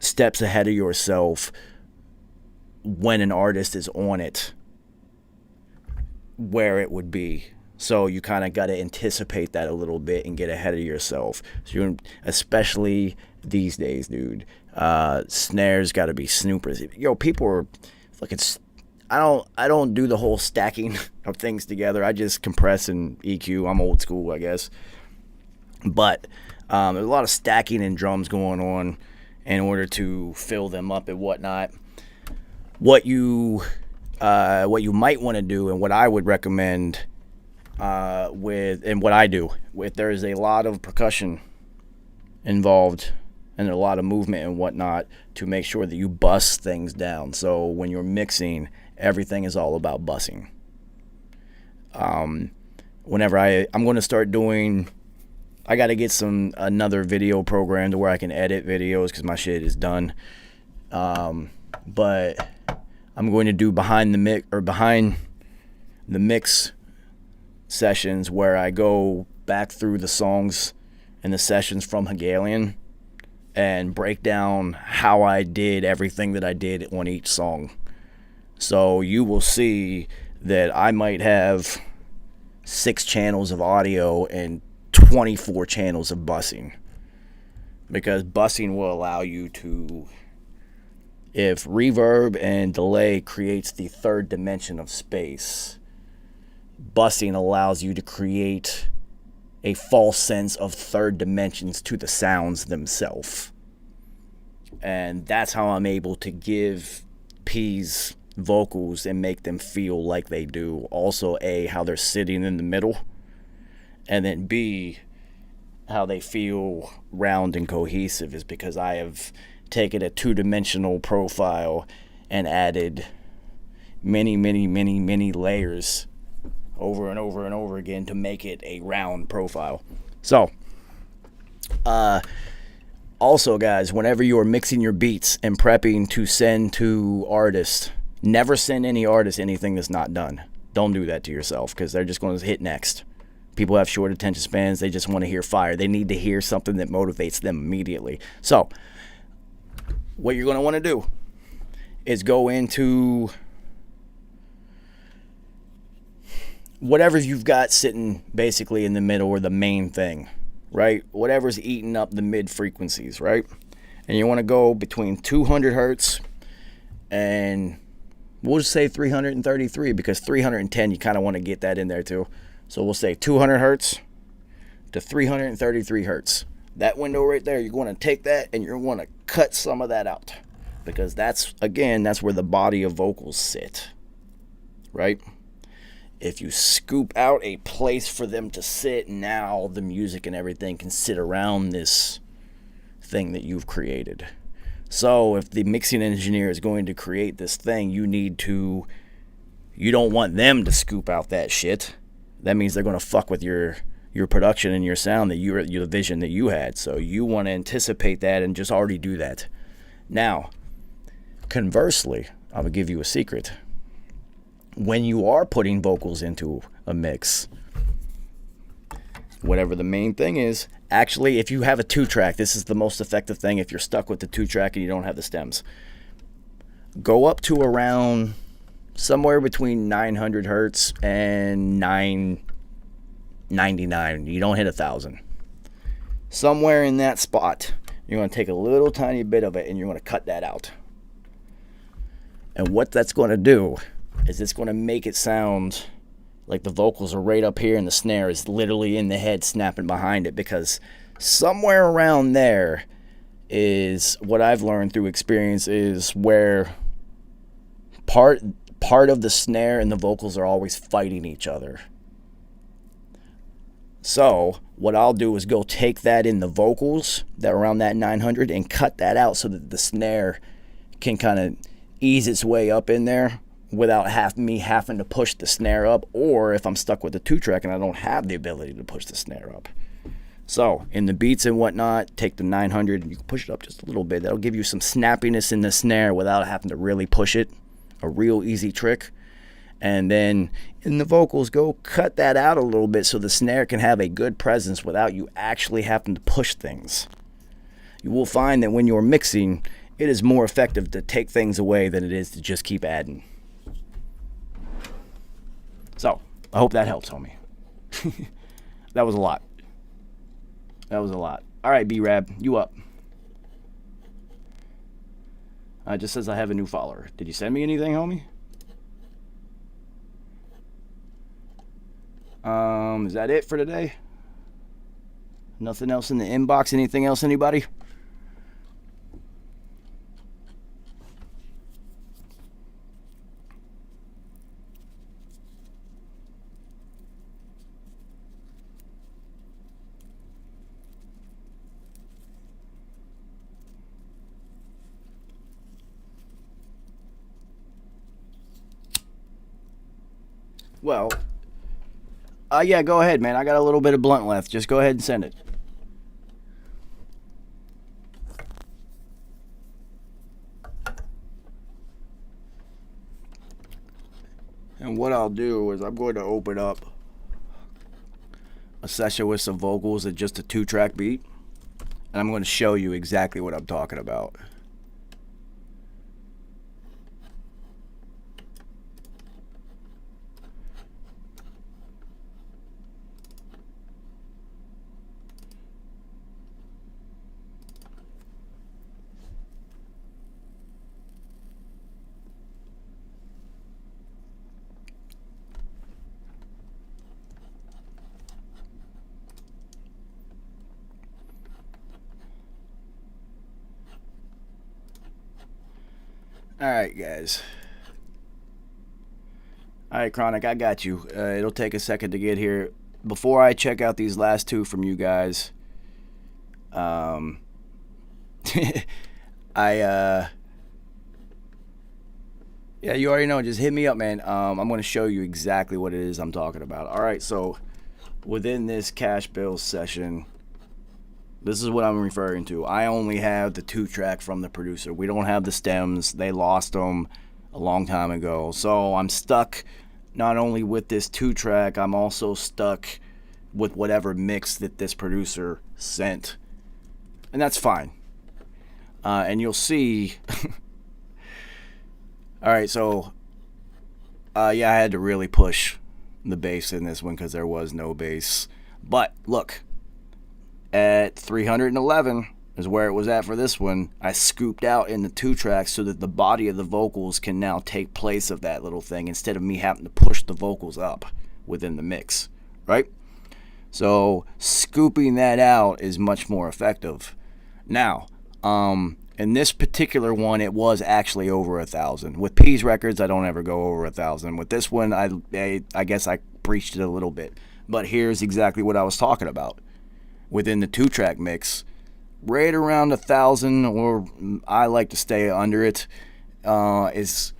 steps ahead of yourself when an artist is on it, where it would be. So you kind of got to anticipate that a little bit and get ahead of yourself. So you're, especially these days, dude, snares got to be snoopers. Yo, people are fucking. I don't do the whole stacking of things together. I just compress and EQ. I'm old school, I guess. But there's a lot of stacking and drums going on in order to fill them up and whatnot. What you might want to do, and what I would recommend and what I do, there's a lot of percussion involved and a lot of movement and whatnot to make sure that you bust things down. So when you're mixing, everything is all about bussing. Whenever I'm going to start doing, I got to get another video program to where I can edit videos because my shit is done. But I'm going to do behind the mix sessions where I go back through the songs and the sessions from Hegelian and break down how I did everything that I did on each song. So you will see that I might have 6 channels of audio and 24 channels of bussing, because bussing will allow you to, if reverb and delay creates the third dimension of space, bussing allows you to create a false sense of third dimensions to the sounds themselves. And that's how I'm able to give P's vocals and make them feel like they do. Also, A, how they're sitting in the middle, and then B, how they feel round and cohesive, is because I have taken a 2-dimensional profile and added many layers over and over and over again to make it a round profile. So, also, guys, whenever you are mixing your beats and prepping to send to artists, never send any artist anything that's not done. Don't do that to yourself, because they're just going to hit next. People have short attention spans. They just want to hear fire. They need to hear something that motivates them immediately. So, what you're going to want to do is go into whatever you've got sitting basically in the middle, or the main thing, right? Whatever's eating up the mid frequencies, right? And you want to go between 200 hertz and we'll just say 333, because 310, you kind of want to get that in there too. So we'll say 200 hertz to 333 hertz. That window right there, you're going to take that and you're going to cut some of that out, because that's where the body of vocals sit, right? If you scoop out a place for them to sit, now the music and everything can sit around this thing that you've created. So if the mixing engineer is going to create this thing, you don't want them to scoop out that shit. That means they're going to fuck with your production and your sound, that your vision that you had. So you want to anticipate that and just already do that. Now, conversely, I will give you a secret. When you are putting vocals into a mix, whatever the main thing is, actually, if you have a 2-track, this is the most effective thing if you're stuck with the 2-track and you don't have the stems. Go up to around somewhere between 900 hertz and 999. You don't hit 1,000. Somewhere in that spot, you're going to take a little tiny bit of it and you're going to cut that out. And what that's going to do is it's going to make it sound like the vocals are right up here and the snare is literally in the head snapping behind it, because somewhere around there is what I've learned through experience is where part of the snare and the vocals are always fighting each other. So what I'll do is go take that in the vocals that are around that 900 and cut that out so that the snare can kind of ease its way up in there without me having to push the snare up, or if I'm stuck with the 2-track and I don't have the ability to push the snare up. So in the beats and whatnot, take the 900 and you can push it up just a little bit. That'll give you some snappiness in the snare without having to really push it. A real easy trick. And then in the vocals, go cut that out a little bit so the snare can have a good presence without you actually having to push things. You will find that when you're mixing, it is more effective to take things away than it is to just keep adding. So, I hope that helps, homie. That was a lot. All right, B-Rab, you up. It just says I have a new follower. Did you send me anything, homie? Is that it for today? Nothing else in the inbox? Anything else, anybody? Well, yeah, go ahead, man. I got a little bit of blunt left. Just go ahead and send it. And what I'll do is I'm going to open up a session with some vocals at just a 2-track beat. And I'm going to show you exactly what I'm talking about. Alright, guys. Alright, Chronic, I got you. It'll take a second to get here. Before I check out these last two from you guys, Yeah, you already know. Just hit me up, man. I'm going to show you exactly what it is I'm talking about. All right, so within this Cash Bill session, this is what I'm referring to. I only have the 2-track from the producer. We don't have the stems. They lost them a long time ago. So I'm stuck not only with this 2-track, I'm also stuck with whatever mix that this producer sent. And that's fine. And you'll see... All right, so yeah, I had to really push the bass in this one because there was no bass. But look, at 311 is where it was at for this one. I scooped out in the 2-track so that the body of the vocals can now take place of that little thing instead of me having to push the vocals up within the mix, right? So scooping that out is much more effective. Now, in this particular one, it was actually over 1,000. With P's records, I don't ever go over 1,000. With this one, I guess I breached it a little bit. But here's exactly what I was talking about. Within the 2-track mix, right around 1,000, or I like to stay under it, is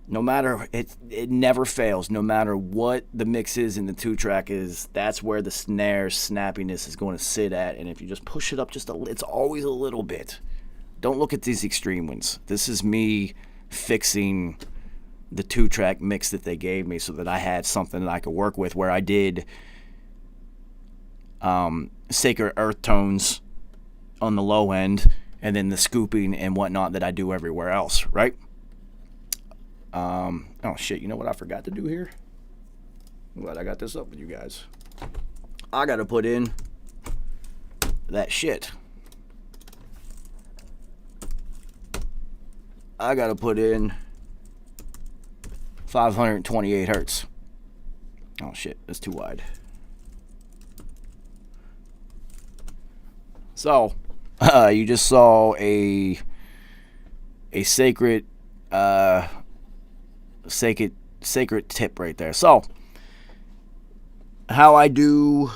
no matter, it never fails. No matter what the mix is in the 2-track is, that's where the snare snappiness is going to sit at. And if you just push it up just it's always a little bit. Don't look at these extreme ones. This is me fixing the 2-track mix that they gave me so that I had something that I could work with, where I did sacred earth tones on the low end and then the scooping and whatnot that I do everywhere else, right? Oh shit, you know what I forgot to do here? I'm glad I got this up with you guys. I gotta put in that shit. I gotta put in 528 hertz. Oh shit, that's too wide. So, you just saw a sacred tip right there. So, how I do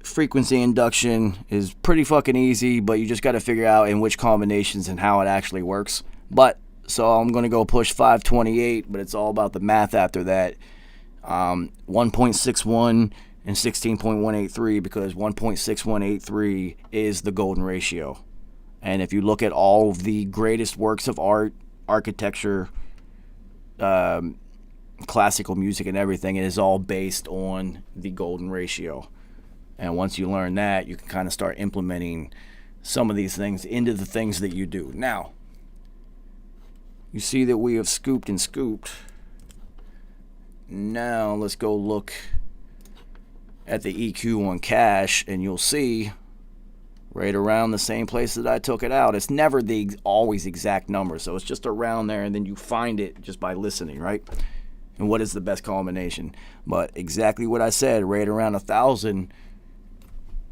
frequency induction is pretty fucking easy, but you just got to figure out in which combinations and how it actually works. But so I'm going to go push 528, but it's all about the math after that. 1.61 and 16.183, because 1.6183 is the golden ratio. And if you look at all of the greatest works of art, architecture, classical music and everything, it is all based on the golden ratio. And once you learn that, you can kind of start implementing some of these things into the things that you do. Now, you see that we have scooped and scooped. Now let's go look at the EQ on Cash, and you'll see right around the same place that I took it out. It's never the always exact number, so it's just around there, and then you find it just by listening, right? And what is the best combination? But exactly what I said, right around 1,000,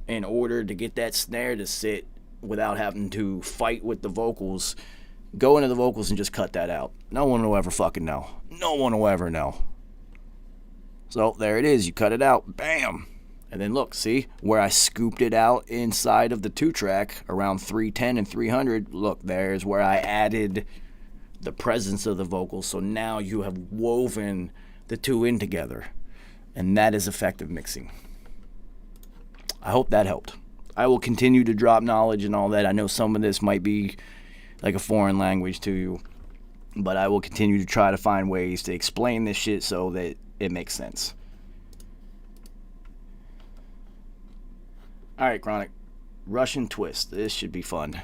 in order to get that snare to sit without having to fight with the vocals. Go into the vocals and just cut that out. No one will ever fucking know. No one will ever know. So there it is. You cut it out. Bam. And then look, see where I scooped it out inside of the 2-track around 310 and 300. Look, there's where I added the presence of the vocals. So now you have woven the two in together. And that is effective mixing. I hope that helped. I will continue to drop knowledge and all that. I know some of this might be like a foreign language to you, but I will continue to try to find ways to explain this shit so that it makes sense. All right, Chronic. Russian twist. This should be fun.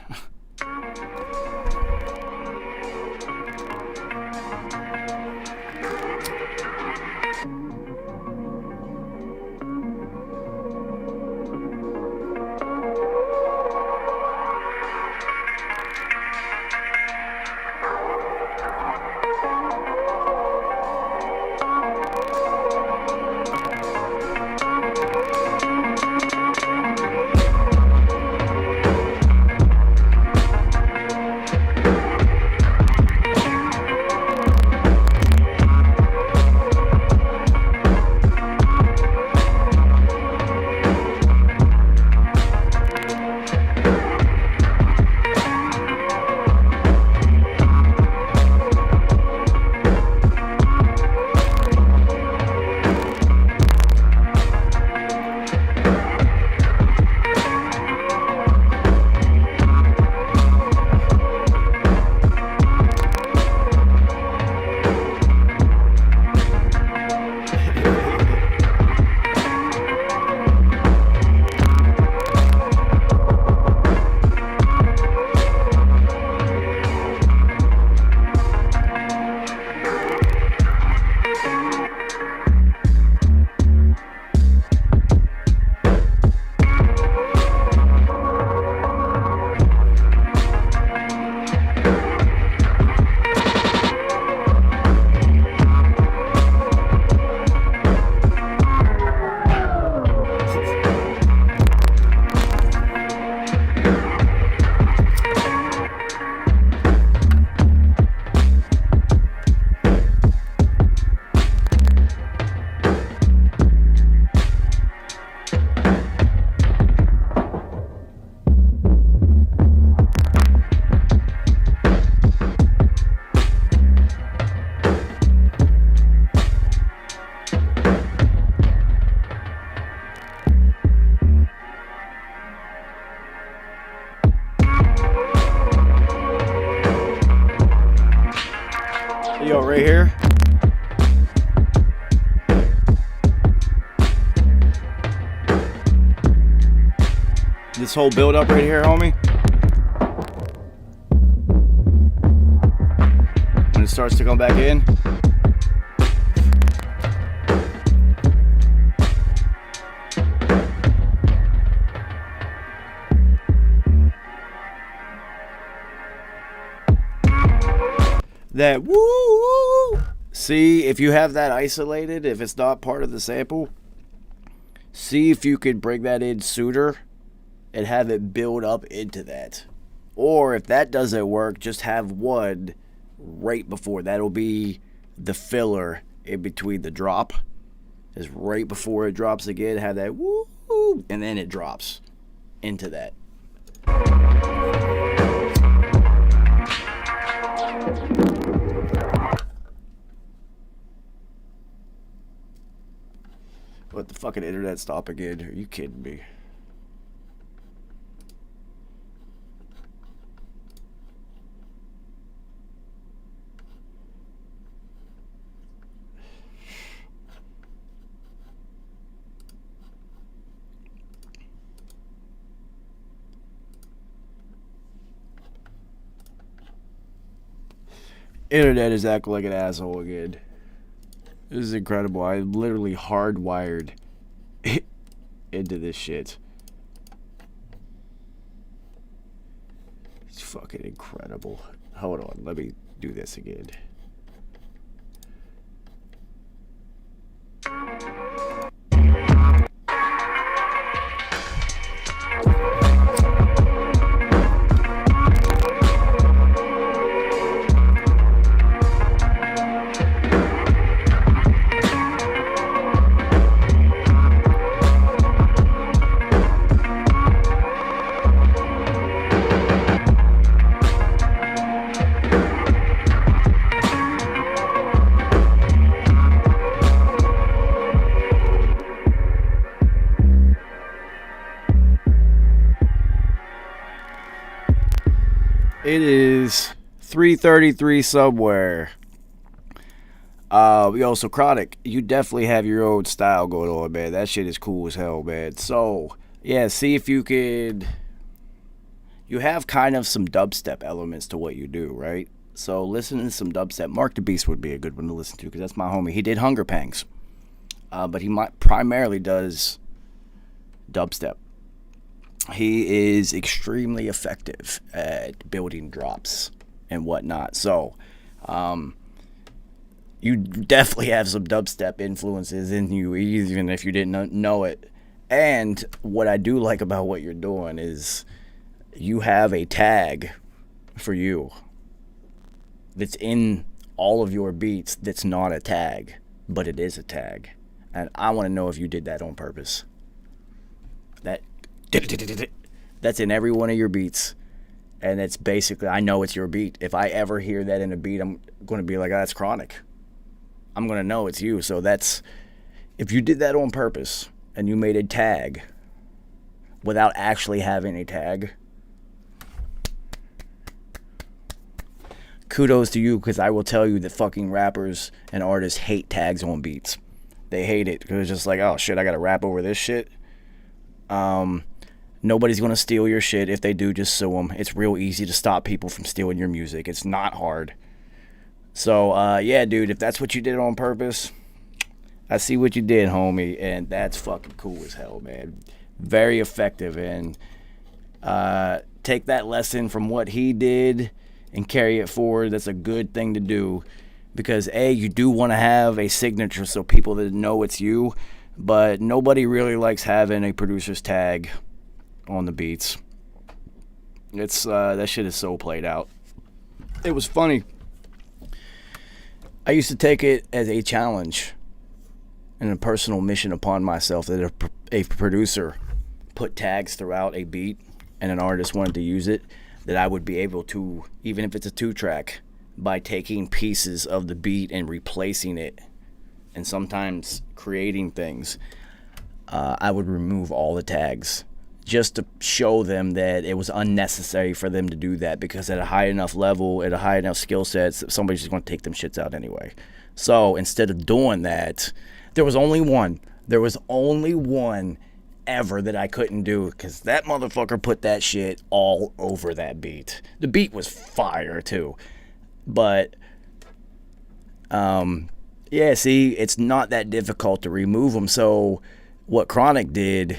Yo, right here. This whole build up right here, homie. When it starts to come back in. That woo. See, if you have that isolated, if it's not part of the sample, see if you could bring that in sooner and have it build up into that. Or if that doesn't work, just have one right before. That'll be the filler in between the drop. Is right before it drops again, have that woo, and then it drops into that. Let the fucking internet stop again. Are you kidding me? Internet is acting like an asshole again. This is incredible. I literally hardwired into this shit. It's fucking incredible. Hold on, let me do this again. It is 3:33 somewhere. Yo, so Chronic, you definitely have your own style going on, man. That shit is cool as hell, man. So, yeah, see if you could... You have kind of some dubstep elements to what you do, right? So listen to some dubstep. Mark the Beast would be a good one to listen to because that's my homie. He did Hunger Pangs. But he primarily does dubstep. He is extremely effective at building drops and whatnot. So, you definitely have some dubstep influences in you, even if you didn't know it. And what I do like about what you're doing is you have a tag for you that's in all of your beats that's not a tag, but it is a tag. And I want to know if you did that on purpose. That's in every one of your beats, and it's basically, I know it's your beat. If I ever hear that in a beat, I'm going to be like, oh, that's Chronic. I'm going to know it's you. So that's, if you did that on purpose and you made a tag without actually having a tag, kudos to you, because I will tell you that fucking rappers and artists hate tags on beats. They hate it because it's just like, oh shit, I got to rap over this shit. Nobody's going to steal your shit. If they do, just sue them. It's real easy to stop people from stealing your music. It's not hard. So, yeah, dude, if that's what you did on purpose, I see what you did, homie, and that's fucking cool as hell, man. Very effective, and take that lesson from what he did and carry it forward. That's a good thing to do because, A, you do want to have a signature so people that know it's you, but nobody really likes having a producer's tag on the beats. It's that shit is so played out. It was funny. I used to take it as a challenge and a personal mission upon myself that a producer put tags throughout a beat and an artist wanted to use it, that I would be able to, even if it's a 2-track, by taking pieces of the beat and replacing it and sometimes creating things, I would remove all the tags just to show them that it was unnecessary for them to do that, because at a high enough level, at a high enough skill set, somebody's just going to take them shits out anyway. So instead of doing that, there was only one ever that I couldn't do, because that motherfucker put that shit all over that beat. The beat was fire too. But, yeah, see, it's not that difficult to remove them. So what Chronic did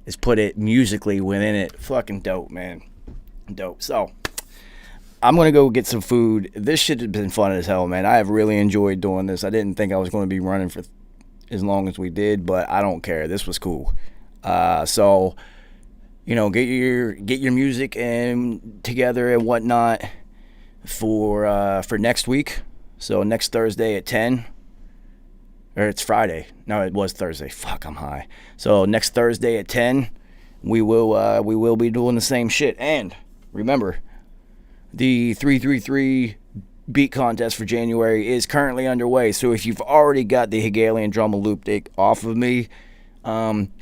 is put it musically within it. Fucking dope, man. Dope. So I'm going to go get some food. This shit has been fun as hell, man. I have really enjoyed doing this. I didn't think I was going to be running for as long as we did, but I don't care. This was cool. So, you know, get your music and together and whatnot for next week. So next Thursday at 10. Or it's Friday. No, it was Thursday. Fuck, I'm high. So next Thursday at 10, we will be doing the same shit. And remember, the 333 beat contest for January is currently underway. So if you've already got the Hegelian Drama Loop Dick off of me,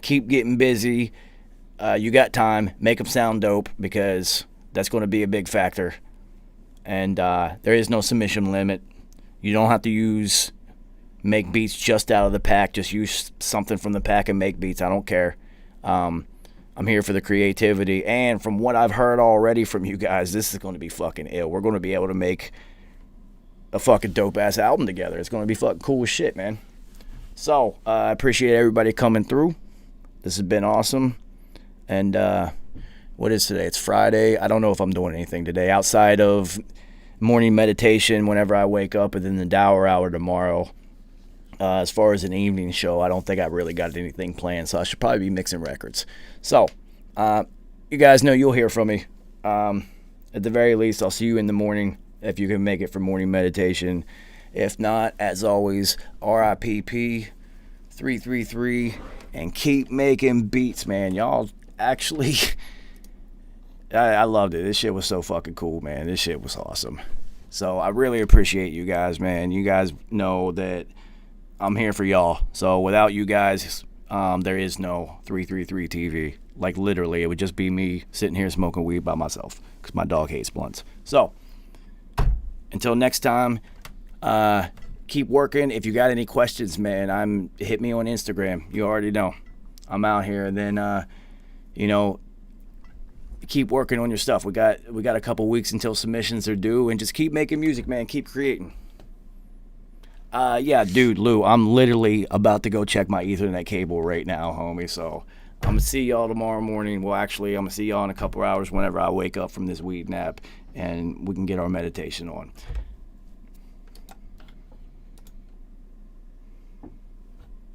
keep getting busy. You got time. Make them sound dope, because that's going to be a big factor. And there is no submission limit. You don't have to make beats just out of the pack. Just use something from the pack and make beats. I don't care. I'm here for the creativity. And from what I've heard already from you guys, this is going to be fucking ill. We're going to be able to make a fucking dope-ass album together. It's going to be fucking cool as shit, man. So, I appreciate everybody coming through. This has been awesome. And, what is today? It's Friday. I don't know if I'm doing anything today outside of morning meditation whenever I wake up, and then the Dower Hour tomorrow. As far as an evening show, I don't think I really got anything planned, so I should probably be mixing records. So, you guys know you'll hear from me. At the very least, I'll see you in the morning if you can make it for morning meditation. If not, as always, RIPP 333, and keep making beats, man. Y'all actually, I loved it. This shit was so fucking cool, man. This shit was awesome. So I really appreciate you guys, man. You guys know that I'm here for y'all. So without you guys, there is no 333 TV. Like, literally, it would just be me sitting here smoking weed by myself, because my dog hates blunts. So until next time, keep working. If you got any questions, man, hit me on Instagram. You already know I'm out here. And then keep working on your stuff. We got a couple weeks until submissions are due, and just keep making music, man. Keep creating. Yeah, dude, Lou, I'm literally about to go check my Ethernet cable right now, homie. So I'm gonna see y'all tomorrow morning. Well, actually, I'm gonna see y'all in a couple hours whenever I wake up from this weed nap, and we can get our meditation on.